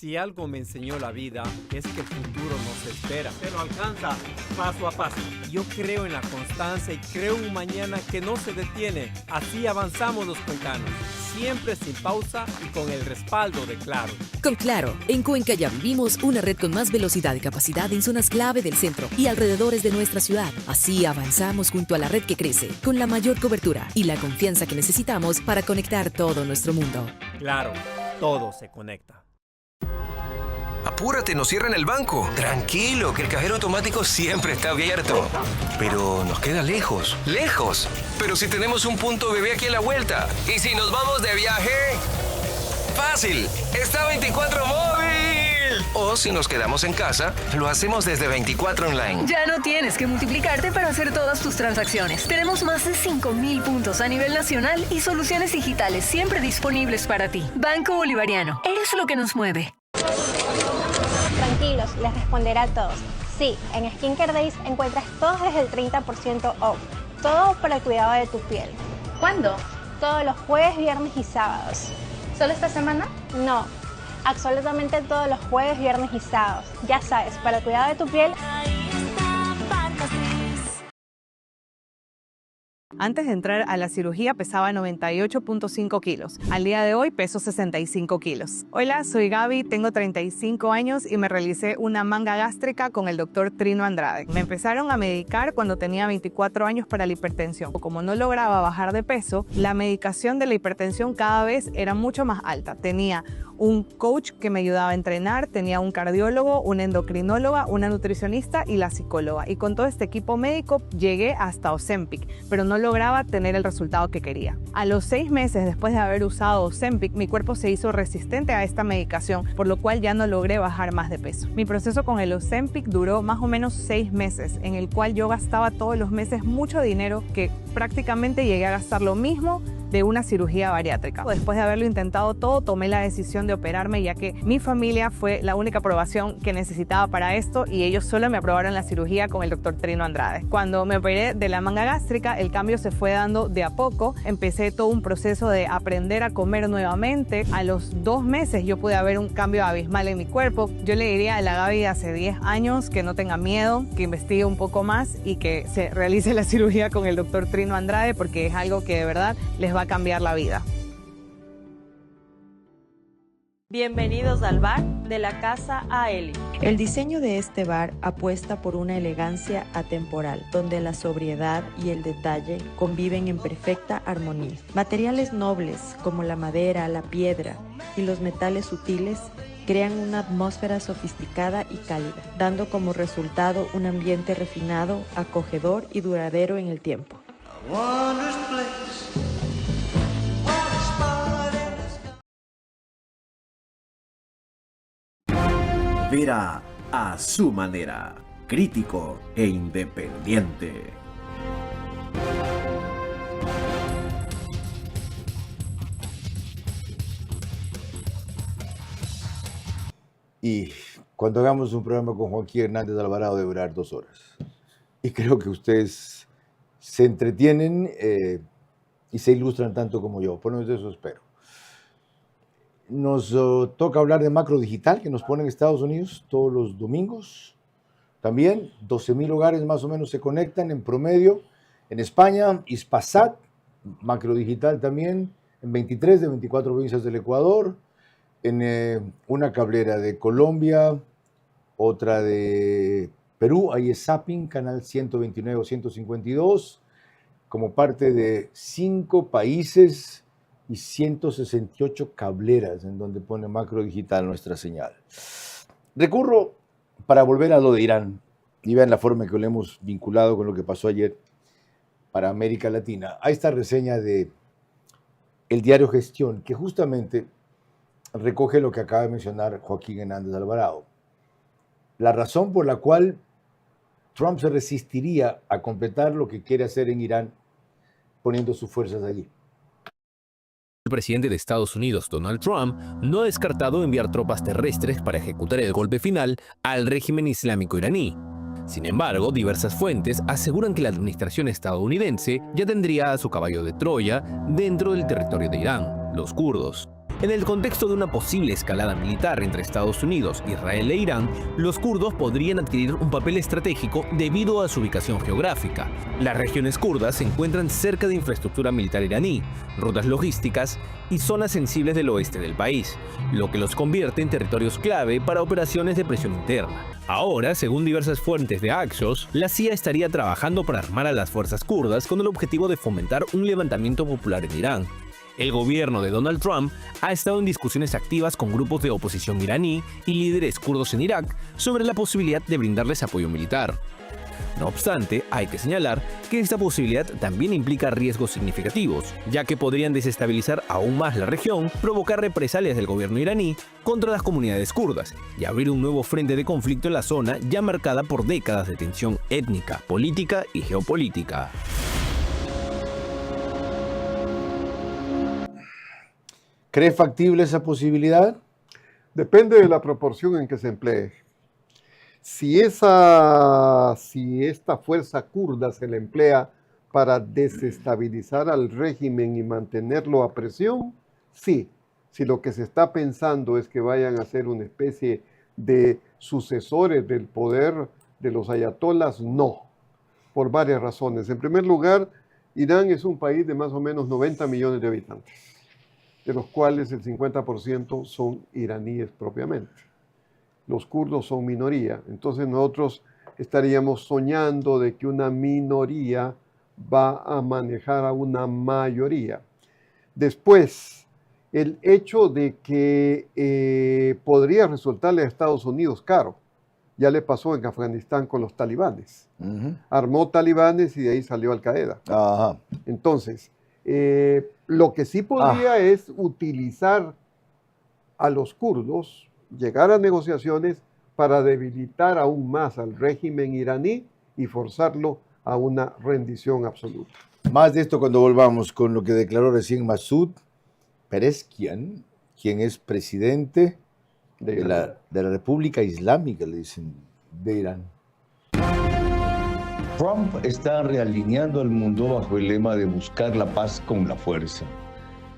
Si algo me enseñó la vida es que el futuro no se espera, se lo alcanza paso a paso. Yo creo en la constancia y creo en un mañana que no se detiene. Así avanzamos los cuencanos, siempre sin pausa y con el respaldo de Claro. Con Claro, en Cuenca ya vivimos una red con más velocidad y capacidad en zonas clave del centro y alrededores de nuestra ciudad. Así avanzamos junto a la red que crece, con la mayor cobertura y la confianza que necesitamos para conectar todo nuestro mundo. Claro, todo se conecta. Apúrate, nos cierran el banco. Tranquilo, que el cajero automático siempre está abierto. Pero nos queda lejos. ¡Lejos! Pero si tenemos un punto bebé aquí a la vuelta. ¿Y si nos vamos de viaje? ¡Fácil! ¡Está 24 móvil! O si nos quedamos en casa, lo hacemos desde 24 online. Ya no tienes que multiplicarte para hacer todas tus transacciones. Tenemos más de 5,000 puntos a nivel nacional y soluciones digitales siempre disponibles para ti. Banco Bolivariano. Eres lo que nos mueve. Tranquilos, les responderé a todos. Sí, en Skincare Days encuentras todos desde el 30% off. Todo para el cuidado de tu piel. ¿Cuándo? Todos los jueves, viernes y sábados. ¿Solo esta semana? No, absolutamente todos los jueves, viernes y sábados. Ya sabes, para el cuidado de tu piel. Antes de entrar a la cirugía pesaba 98.5 kilos. Al día de hoy peso 65 kilos. Hola, soy Gaby, tengo 35 años y me realicé una manga gástrica con el doctor Trino Andrade. Me empezaron a medicar cuando tenía 24 años para la hipertensión. Como no lograba bajar de peso, la medicación de la hipertensión cada vez era mucho más alta. Tenía un coach que me ayudaba a entrenar, tenía un cardiólogo, una endocrinóloga, una nutricionista y la psicóloga. Y con todo este equipo médico llegué hasta Ozempic, pero no lograba tener el resultado que quería. A los 6 meses después de haber usado Ozempic, mi cuerpo se hizo resistente a esta medicación, por lo cual ya no logré bajar más de peso. Mi proceso con el Ozempic duró más o menos 6 meses, en el cual yo gastaba todos los meses mucho dinero, que prácticamente llegué a gastar lo mismo de una cirugía bariátrica. Después de haberlo intentado todo, tomé la decisión de operarme, ya que mi familia fue la única aprobación que necesitaba para esto y ellos solo me aprobaron la cirugía con el doctor Trino Andrade. Cuando me operé de la manga gástrica, el cambio se fue dando de a poco. Empecé todo un proceso de aprender a comer nuevamente. A los 2 meses yo pude ver un cambio abismal en mi cuerpo. Yo le diría a la Gaby de hace 10 años que no tenga miedo, que investigue un poco más y que se realice la cirugía con el doctor Trino Andrade, porque es algo que de verdad les va a cambiar la vida. Bienvenidos al bar de la Casa Aeli. El diseño de este bar apuesta por una elegancia atemporal, donde la sobriedad y el detalle conviven en perfecta armonía. Materiales nobles como la madera, la piedra y los metales sutiles crean una atmósfera sofisticada y cálida, dando como resultado un ambiente refinado, acogedor y duradero en el tiempo. Vera a su manera, crítico e independiente. Y cuando hagamos un programa con Joaquín Hernández Alvarado debe durar 2 horas. Y creo que ustedes se entretienen y se ilustran tanto como yo. Por lo menos eso espero. Nos toca hablar de macro digital que nos pone en Estados Unidos todos los domingos. También 12,000 hogares más o menos se conectan en promedio. En España, Hispasat, macro digital también, en 23 de 24 provincias del Ecuador. En una cablera de Colombia, otra de Perú, ahí es Zapping, canal 129 o 152, como parte de 5 países y 168 cableras en donde pone macro digital nuestra señal. Recurro para volver a lo de Irán, y vean la forma en que lo hemos vinculado con lo que pasó ayer para América Latina, a esta reseña de el diario Gestión, que justamente recoge lo que acaba de mencionar Joaquín Hernández Alvarado. La razón por la cual Trump se resistiría a completar lo que quiere hacer en Irán poniendo sus fuerzas allí. El presidente de Estados Unidos, Donald Trump, no ha descartado enviar tropas terrestres para ejecutar el golpe final al régimen islámico iraní. Sin embargo, diversas fuentes aseguran que la administración estadounidense ya tendría a su caballo de Troya dentro del territorio de Irán, los kurdos. En el contexto de una posible escalada militar entre Estados Unidos, Israel e Irán, los kurdos podrían adquirir un papel estratégico debido a su ubicación geográfica. Las regiones kurdas se encuentran cerca de infraestructura militar iraní, rutas logísticas y zonas sensibles del oeste del país, lo que los convierte en territorios clave para operaciones de presión interna. Ahora, según diversas fuentes de Axios, la CIA estaría trabajando para armar a las fuerzas kurdas con el objetivo de fomentar un levantamiento popular en Irán. El gobierno de Donald Trump ha estado en discusiones activas con grupos de oposición iraní y líderes kurdos en Irak sobre la posibilidad de brindarles apoyo militar. No obstante, hay que señalar que esta posibilidad también implica riesgos significativos, ya que podrían desestabilizar aún más la región, provocar represalias del gobierno iraní contra las comunidades kurdas y abrir un nuevo frente de conflicto en la zona ya marcada por décadas de tensión étnica, política y geopolítica. ¿Cree factible esa posibilidad? Depende de la proporción en que se emplee. Si esta fuerza kurda se le emplea para desestabilizar al régimen y mantenerlo a presión, sí. Si lo que se está pensando es que vayan a ser una especie de sucesores del poder de los ayatolás, no. Por varias razones. En primer lugar, Irán es un país de más o menos 90 millones de habitantes, de los cuales el 50% son iraníes propiamente. Los kurdos son minoría, entonces nosotros estaríamos soñando de que una minoría va a manejar a una mayoría. Después, el hecho de que podría resultarle a Estados Unidos caro. Ya le pasó en Afganistán con los talibanes. Armó talibanes y de ahí salió Al Qaeda. Entonces, lo que sí podría es utilizar a los kurdos, llegar a negociaciones para debilitar aún más al régimen iraní y forzarlo a una rendición absoluta. Más de esto cuando volvamos con lo que declaró recién Masoud Pezeshkian, quien es presidente de la República Islámica, le dicen, de Irán. Trump está realineando al mundo bajo el lema de buscar la paz con la fuerza.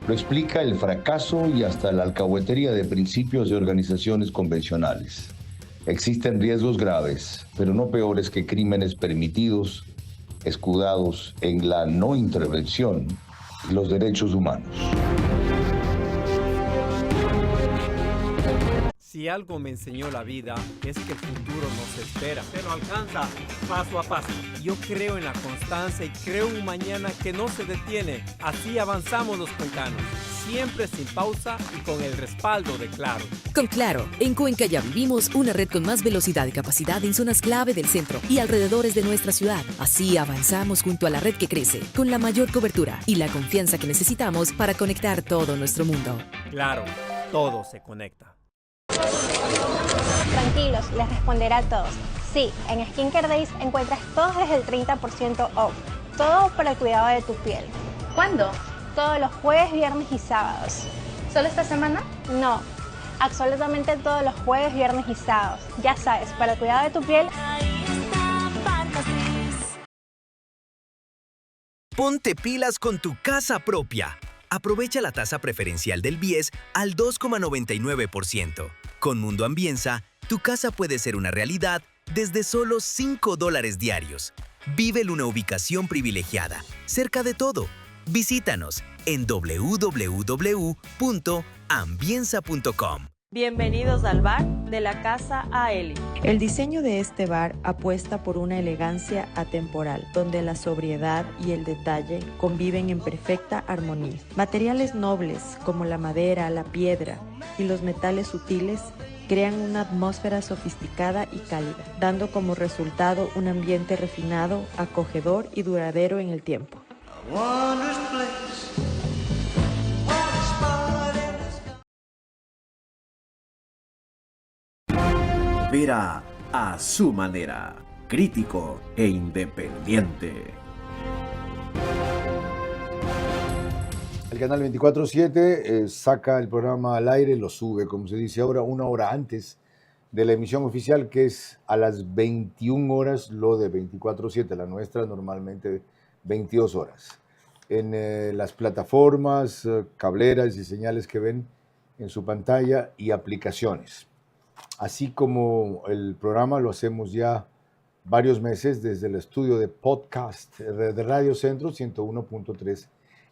Lo explica el fracaso y hasta la alcahuetería de principios de organizaciones convencionales. Existen riesgos graves, pero no peores que crímenes permitidos, escudados en la no intervención y los derechos humanos. Si algo me enseñó la vida es que el futuro no se espera, se lo alcanza paso a paso. Yo creo en la constancia y creo en un mañana que no se detiene. Así avanzamos los cuencanos, siempre sin pausa y con el respaldo de Claro. Con Claro, en Cuenca ya vivimos una red con más velocidad y capacidad en zonas clave del centro y alrededores de nuestra ciudad. Así avanzamos junto a la red que crece, con la mayor cobertura y la confianza que necesitamos para conectar todo nuestro mundo. Claro, todo se conecta. Tranquilos, les responderá a todos. Sí, en Skincare Days encuentras todos desde el 30% off. Todo para el cuidado de tu piel. ¿Cuándo? Todos los jueves, viernes y sábados. ¿Solo esta semana? No, absolutamente todos los jueves, viernes y sábados. Ya sabes, para el cuidado de tu piel. Ponte pilas con tu casa propia. Aprovecha la tasa preferencial del BIES al 2,99%. Con Mundo Ambienza, tu casa puede ser una realidad desde solo $5 diarios. Vive en una ubicación privilegiada, cerca de todo. Visítanos en www.ambienza.com. Bienvenidos al bar de la Casa Aeli. El diseño de este bar apuesta por una elegancia atemporal, donde la sobriedad y el detalle conviven en perfecta armonía. Materiales nobles como la madera, la piedra y los metales sutiles crean una atmósfera sofisticada y cálida, dando como resultado un ambiente refinado, acogedor y duradero en el tiempo. Vera a su manera, crítico e independiente. El canal 24/7 saca el programa al aire, lo sube, como se dice ahora, una hora antes de la emisión oficial, que es a las 21 horas, lo de 24/7, la nuestra normalmente 22 horas. En las plataformas cableras y señales que ven en su pantalla y aplicaciones. Así como el programa lo hacemos ya varios meses desde el estudio de podcast de Radio Centro 101.3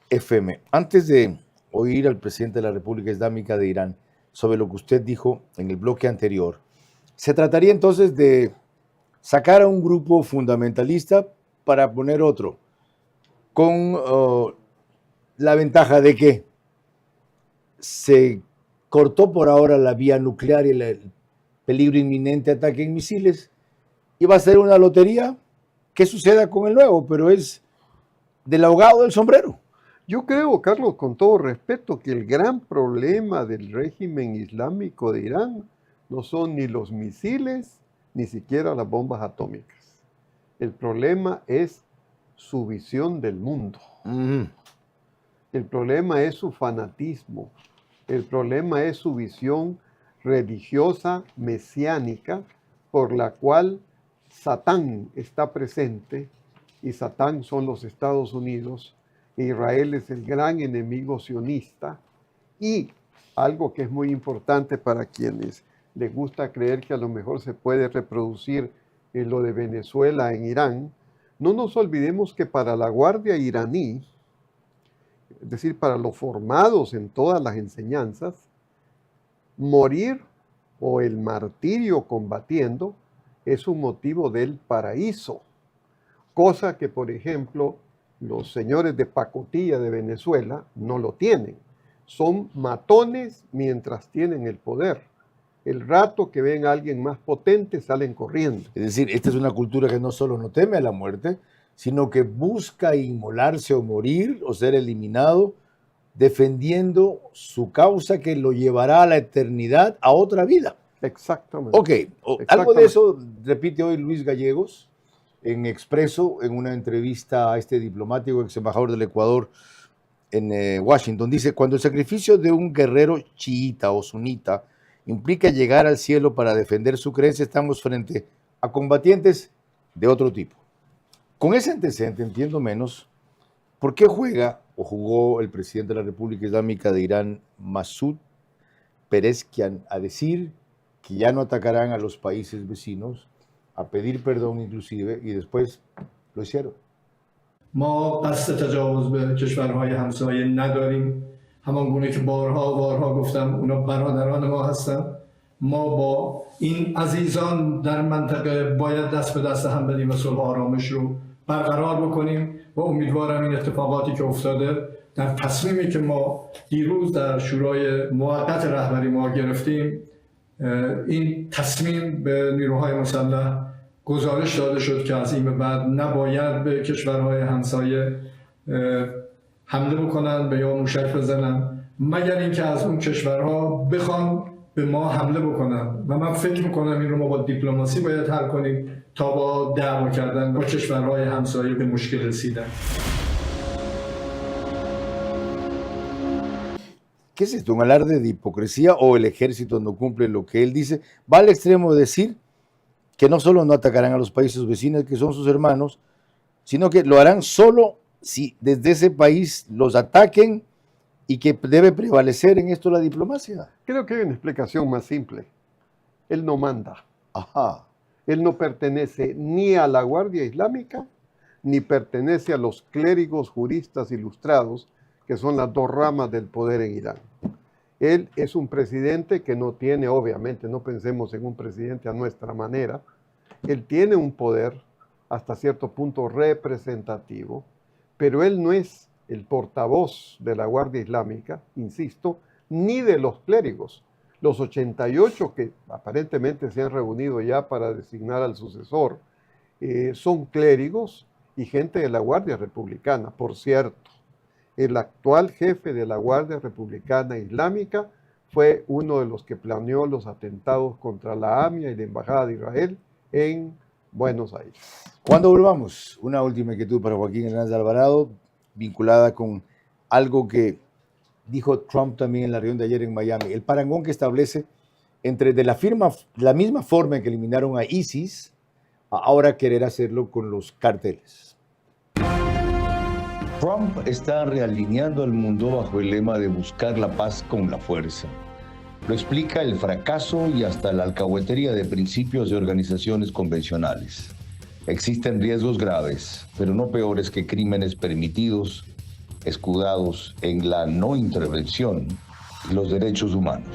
FM. Antes de oír al presidente de la República Islámica de Irán sobre lo que usted dijo en el bloque anterior, se trataría entonces de sacar a un grupo fundamentalista para poner otro, con la ventaja de que se cortó por ahora la vía nuclear y el peligro inminente de ataque en misiles, y va a ser una lotería que suceda con el nuevo, pero es del ahogado del sombrero. Yo creo, Carlos, con todo respeto, que el gran problema del régimen islámico de Irán no son ni los misiles, ni siquiera las bombas atómicas. El problema es su visión del mundo. El problema es su fanatismo. El problema es su visión religiosa mesiánica por la cual Satán está presente, y Satán son los Estados Unidos. Israel es el gran enemigo sionista, y algo que es muy importante para quienes les gusta creer que a lo mejor se puede reproducir lo de Venezuela en Irán, no nos olvidemos que para la Guardia iraní, es decir, para los formados en todas las enseñanzas, morir o el martirio combatiendo es un motivo del paraíso, cosa que, por ejemplo, los señores de pacotilla de Venezuela no lo tienen. Son matones mientras tienen el poder. El rato que ven a alguien más potente salen corriendo. Es decir, esta es una cultura que no solo no teme a la muerte, sino que busca inmolarse o morir o ser eliminado, defendiendo su causa que lo llevará a la eternidad, a otra vida. Exactamente. Ok, algo de eso repite hoy Luis Gallegos en Expreso, en una entrevista a este diplomático ex embajador del Ecuador en Washington. Dice, cuando el sacrificio de un guerrero chiita o sunita implica llegar al cielo para defender su creencia, estamos frente a combatientes de otro tipo. Con ese antecedente entiendo menos por qué juega o jugó el presidente de la República Islámica de Irán, Masoud Pezeshkian, a decir que ya no atacarán a los países vecinos, a pedir perdón inclusive, y después lo hicieron. ما قصد تجاوز به کشورهای همسایه نداریم. همان گونه که بارها گفتم اونا برادران ما هستن. ما با این عزیزان در منطقه باید دست به دست هم بدیم و صلح و آرامش رو برقرار بکنیم و امیدوارم این اتفاقاتی که افتاده در تصمیمی که ما دیروز در شورای موقت رهبری ما گرفتیم، این تصمیم به نیروهای مسلح گزارش داده شد که از این به بعد نباید به کشورهای همسایه حمله بکنن به یا موشک بزنن مگر اینکه از اون کشورها بخوان به ما حمله بکنن و من فکر میکنم این رو ما با دیپلماسی باید حل کنیم تا با دعوا کردن با کشورهای همسایه به مشکل رسیدن. ¿Qué es esto? ¿Un alarde de hipocresía o el ejército no cumple lo que él dice? Va al extremo de decir que no solo no atacarán a los países vecinos, que son sus hermanos, sino que lo harán solo si desde ese país los ataquen y que debe prevalecer en esto la diplomacia. Creo que hay una explicación más simple. Él no manda. Ajá. Él no pertenece ni a la Guardia Islámica, ni pertenece a los clérigos juristas ilustrados, que son las dos ramas del poder en Irán. Él es un presidente que no tiene, obviamente, no pensemos en un presidente a nuestra manera, él tiene un poder hasta cierto punto representativo, pero él no es el portavoz de la Guardia Islámica, insisto, ni de los clérigos. Los 88 que aparentemente se han reunido ya para designar al sucesor son clérigos y gente de la Guardia Republicana. Por cierto, el actual jefe de la Guardia Republicana Islámica fue uno de los que planeó los atentados contra la AMIA y la Embajada de Israel en Buenos Aires. Cuando volvamos, una última inquietud para Joaquín Hernández Alvarado, vinculada con algo que dijo Trump también en la reunión de ayer en Miami, el parangón que establece entre de la misma forma en que eliminaron a ISIS, a ahora querer hacerlo con los carteles. Trump está realineando al mundo bajo el lema de buscar la paz con la fuerza. Lo explica el fracaso y hasta la alcahuetería de principios de organizaciones convencionales. Existen riesgos graves, pero no peores que crímenes permitidos, escudados en la no intervención y los derechos humanos.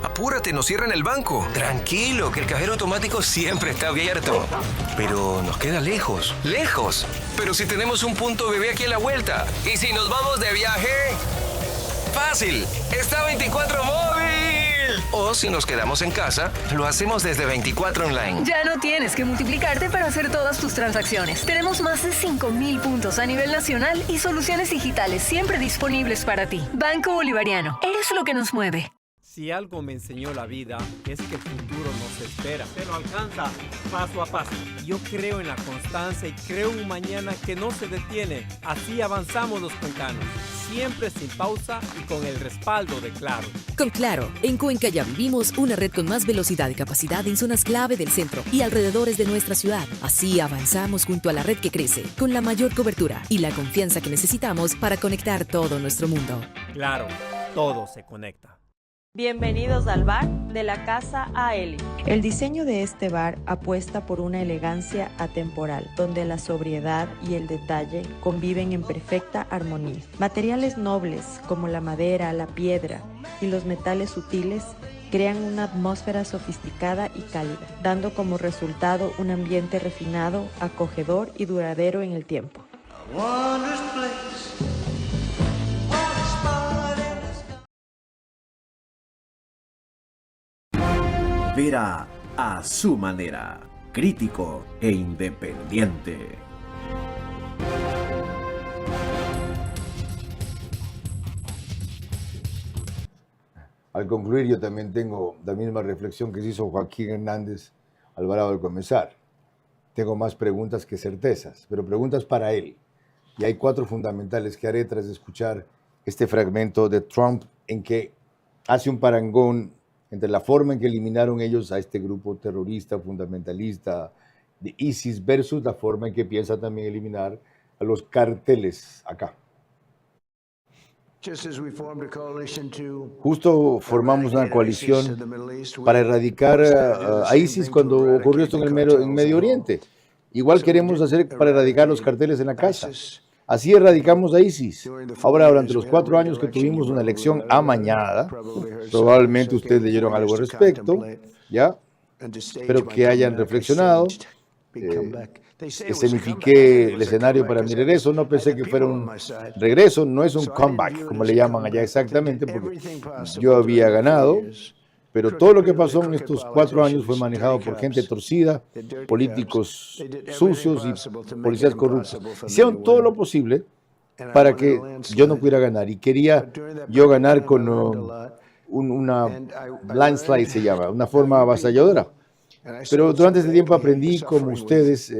Apúrate, nos cierran el banco. Tranquilo, que el cajero automático siempre está abierto. Pero nos queda lejos. ¡Lejos! Pero si tenemos un punto bebé aquí a la vuelta. ¿Y si nos vamos de viaje? ¡Fácil! ¡Está 24 móvil! O si nos quedamos en casa, lo hacemos desde 24 online. Ya no tienes que multiplicarte para hacer todas tus transacciones. Tenemos más de 5.000 puntos a nivel nacional y soluciones digitales siempre disponibles para ti. Banco Bolivariano. Eres lo que nos mueve. Si algo me enseñó la vida es que el futuro no se espera, se lo alcanza paso a paso. Yo creo en la constancia y creo en un mañana que no se detiene. Así avanzamos los cuencanos, siempre sin pausa y con el respaldo de Claro. Con Claro, en Cuenca ya vivimos una red con más velocidad y capacidad en zonas clave del centro y alrededores de nuestra ciudad. Así avanzamos junto a la red que crece, con la mayor cobertura y la confianza que necesitamos para conectar todo nuestro mundo. Claro, todo se conecta. Bienvenidos al bar de la Casa Aeli. El diseño de este bar apuesta por una elegancia atemporal, donde la sobriedad y el detalle conviven en perfecta armonía. Materiales nobles como la madera, la piedra y los metales sutiles crean una atmósfera sofisticada y cálida, dando como resultado un ambiente refinado, acogedor y duradero en el tiempo. Vera a su manera, crítico e independiente. Al concluir, yo también tengo la misma reflexión que se hizo Joaquín Hernández Alvarado al comenzar. Tengo más preguntas que certezas, pero preguntas para él. Y hay 4 fundamentales que haré tras escuchar este fragmento de Trump en que hace un parangón entre la forma en que eliminaron ellos a este grupo terrorista, fundamentalista de ISIS versus la forma en que piensa también eliminar a los carteles acá. Justo formamos una coalición para erradicar a ISIS cuando ocurrió esto en Medio Oriente. Igual queremos hacer para erradicar los carteles en la casa. Así erradicamos a ISIS. Ahora, durante los 4 años que tuvimos una elección amañada, probablemente ustedes leyeron algo al respecto, ¿ya? Espero que hayan reflexionado. Escenifiqué el escenario para mi regreso. No pensé que fuera un regreso, no es un comeback, como le llaman allá exactamente, porque yo había ganado. Pero todo lo que pasó en estos 4 años fue manejado por gente torcida, políticos sucios y policías corruptos. Hicieron todo lo posible para que yo no pudiera ganar. Y quería yo ganar con una landslide, se llama, una forma avasalladora. Pero durante este tiempo aprendí cómo ustedes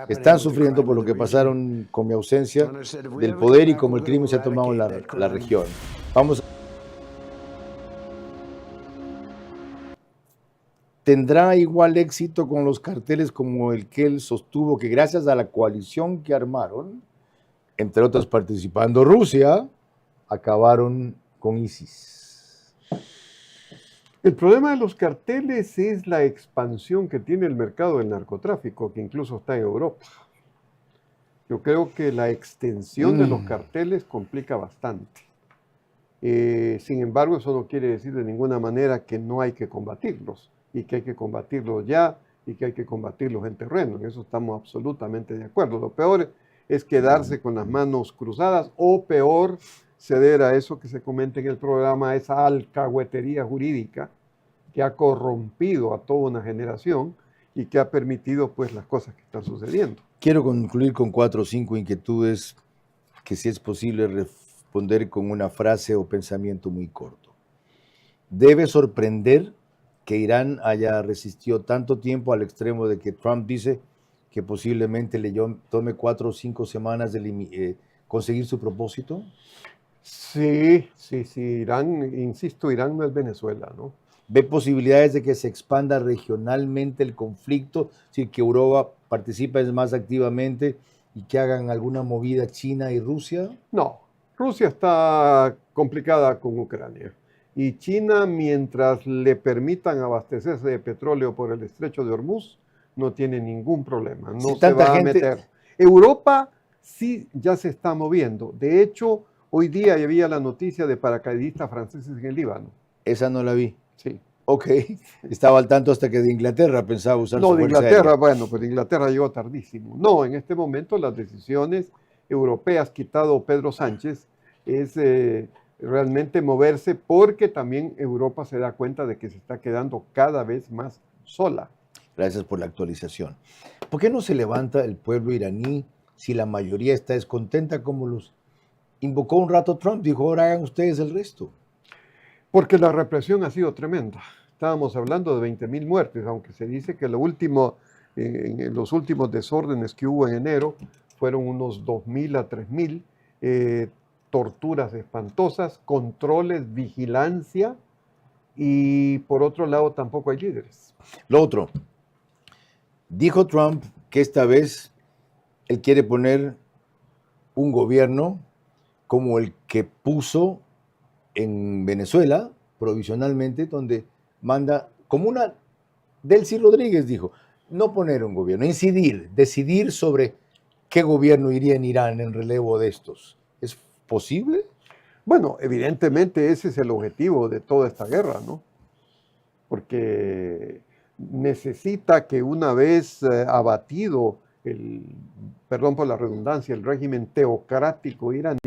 están sufriendo por lo que pasaron con mi ausencia del poder y cómo el crimen se ha tomado en la región. ¿Tendrá igual éxito con los carteles como el que él sostuvo que gracias a la coalición que armaron, entre otras participando Rusia, acabaron con ISIS? El problema de los carteles es la expansión que tiene el mercado del narcotráfico, que incluso está en Europa. Yo creo que la extensión de los carteles complica bastante. Sin embargo, eso no quiere decir de ninguna manera que no hay que combatirlos, y que hay que combatirlos ya, y que hay que combatirlos en terreno. En eso estamos absolutamente de acuerdo. Lo peor es quedarse con las manos cruzadas, o peor, ceder a eso que se comenta en el programa, esa alcahuetería jurídica que ha corrompido a toda una generación y que ha permitido pues las cosas que están sucediendo. Quiero concluir con 4 o 5 inquietudes que, si es posible, responder con una frase o pensamiento muy corto. Debe sorprender que Irán haya resistido tanto tiempo al extremo de que Trump dice que posiblemente le tome 4 o 5 semanas de conseguir su propósito. Sí, Irán, insisto, Irán no es Venezuela, ¿no? ¿Ve posibilidades de que se expanda regionalmente el conflicto, si que Europa participa más activamente y que hagan alguna movida China y Rusia? No, Rusia está complicada con Ucrania. Y China, mientras le permitan abastecerse de petróleo por el estrecho de Hormuz, no tiene ningún problema. No Si se tanta va a gente- meter. Europa sí ya se está moviendo. De hecho, hoy día había la noticia de paracaidistas franceses en el Líbano. Esa no la vi. Sí. Ok, estaba al tanto hasta que de Inglaterra pensaba usar No, su de fuerza Inglaterra, aérea. bueno, pues de Inglaterra llegó tardísimo. No, en este momento las decisiones europeas quitado Pedro Sánchez es realmente moverse porque también Europa se da cuenta de que se está quedando cada vez más sola. Gracias por la actualización. ¿Por qué no se levanta el pueblo iraní si la mayoría está descontenta como los invocó un rato Trump? Dijo, ahora hagan ustedes el resto. Porque la represión ha sido tremenda. Estábamos hablando de 20.000 muertes, aunque se dice que lo último, en los últimos desórdenes que hubo en enero fueron unos 2.000 a 3.000, torturas espantosas, controles, vigilancia, y por otro lado tampoco hay líderes. Lo otro, dijo Trump que esta vez él quiere poner un gobierno como el que puso en Venezuela provisionalmente, donde manda, como una Delcy Rodríguez dijo, no poner un gobierno, incidir, decidir sobre qué gobierno iría en Irán en relevo de estos. ¿Es posible? Bueno, evidentemente ese es el objetivo de toda esta guerra, ¿no? Porque necesita que una vez abatido perdón por la redundancia, el régimen teocrático iraní,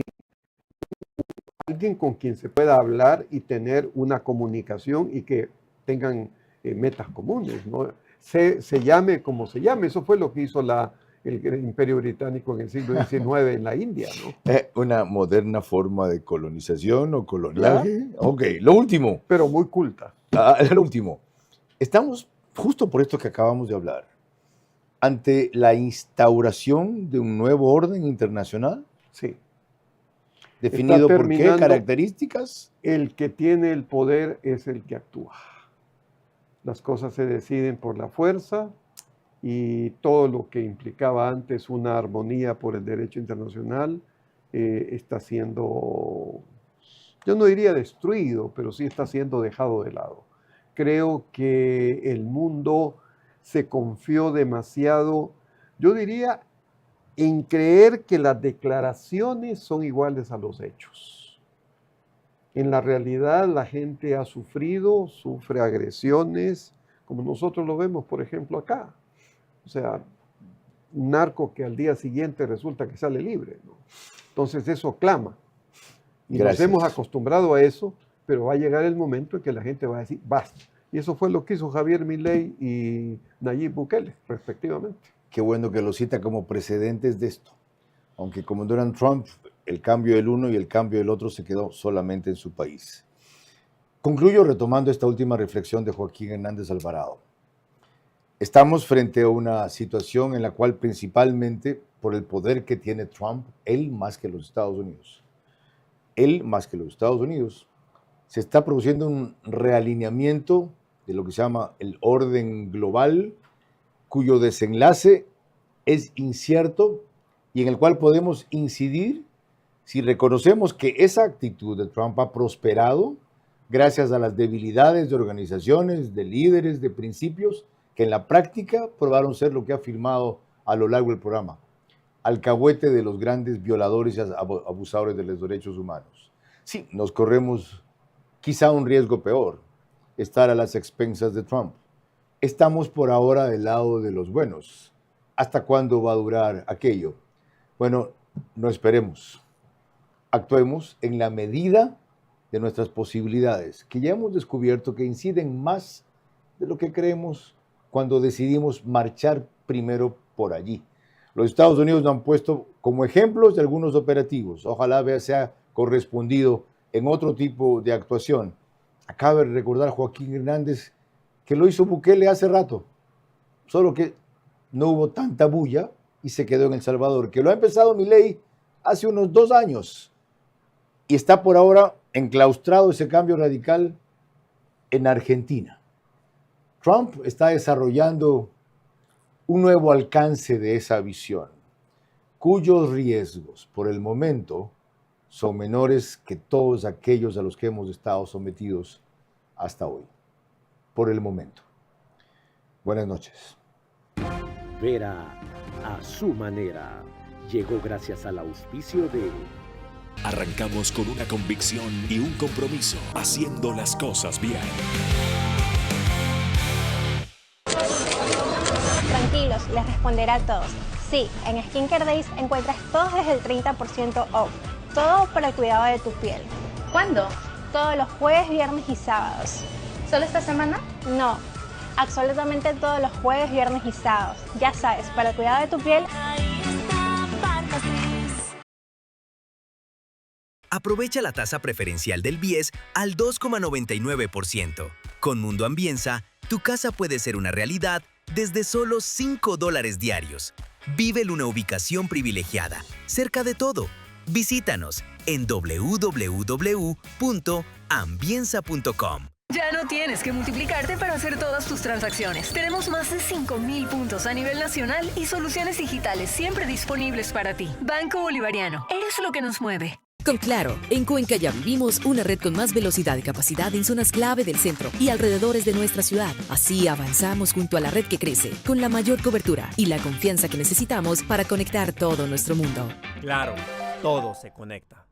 alguien con quien se pueda hablar y tener una comunicación y que tengan metas comunes, ¿no? Se llame como se llame. Eso fue lo que hizo el Imperio Británico en el siglo XIX en la India, ¿no? Una moderna forma de colonización o coloniaje. Ok, lo último. Pero muy culta. Lo último. Estamos, justo por esto que acabamos de hablar, ante la instauración de un nuevo orden internacional. Sí. ¿Definido por qué? ¿Características? El que tiene el poder es el que actúa. Las cosas se deciden por la fuerza y todo lo que implicaba antes una armonía por el derecho internacional está siendo, yo no diría destruido, pero sí está siendo dejado de lado. Creo que el mundo se confió demasiado, yo diría, en creer que las declaraciones son iguales a los hechos. En la realidad la gente ha sufrido, sufre agresiones, como nosotros lo vemos, por ejemplo, acá. O sea, un narco que al día siguiente resulta que sale libre, ¿no? Entonces eso clama. Y Gracias. nos hemos acostumbrado a eso, pero va a llegar el momento en que la gente va a decir, basta. Y eso fue lo que hizo Javier Milei y Nayib Bukele, respectivamente. Qué bueno que lo cita como precedentes de esto. Aunque como Donald Trump, el cambio del uno y el cambio del otro se quedó solamente en su país. Concluyo retomando esta última reflexión de Joaquín Hernández Alvarado. Estamos frente a una situación en la cual principalmente por el poder que tiene Trump, él más que los Estados Unidos, se está produciendo un realineamiento de lo que se llama el orden global, cuyo desenlace es incierto y en el cual podemos incidir si reconocemos que esa actitud de Trump ha prosperado gracias a las debilidades de organizaciones, de líderes, de principios, que en la práctica probaron ser lo que ha afirmado a lo largo del programa, alcahuete de los grandes violadores y abusadores de los derechos humanos. Sí, nos corremos quizá un riesgo peor, estar a las expensas de Trump. Estamos por ahora del lado de los buenos. ¿Hasta cuándo va a durar aquello? Bueno, no esperemos. Actuemos en la medida de nuestras posibilidades, que ya hemos descubierto que inciden más de lo que creemos cuando decidimos marchar primero por allí. Los Estados Unidos nos han puesto como ejemplos de algunos operativos. Ojalá sea correspondido en otro tipo de actuación. Acaba de recordar Joaquín Hernández que lo hizo Bukele hace rato, solo que no hubo tanta bulla y se quedó en El Salvador, que lo ha empezado Milei hace unos 2 años y está por ahora enclaustrado ese cambio radical en Argentina. Trump está desarrollando un nuevo alcance de esa visión, cuyos riesgos por el momento son menores que todos aquellos a los que hemos estado sometidos hasta hoy, por el momento. Buenas noches. Vera a su manera llegó gracias al auspicio de... Arrancamos con una convicción y un compromiso, haciendo las cosas bien. Tranquilos, les responderá a todos. Sí, en Skincare Days encuentras todos desde el 30% off. Todo para el cuidado de tu piel. ¿Cuándo? Todos los jueves, viernes y sábados. ¿Solo esta semana? No, absolutamente todos los jueves, viernes y sábados. Ya sabes, para el cuidado de tu piel. Aprovecha la tasa preferencial del BIES al 2,99%. Con Mundo Ambienza, tu casa puede ser una realidad desde solo $5 diarios. Vive en una ubicación privilegiada, cerca de todo. Visítanos en www.ambienza.com. Ya no tienes que multiplicarte para hacer todas tus transacciones. Tenemos más de 5,000 puntos a nivel nacional y soluciones digitales siempre disponibles para ti. Banco Bolivariano, eres lo que nos mueve. Con Claro, en Cuenca ya vivimos una red con más velocidad y capacidad en zonas clave del centro y alrededores de nuestra ciudad. Así avanzamos junto a la red que crece, con la mayor cobertura y la confianza que necesitamos para conectar todo nuestro mundo. Claro, todo se conecta.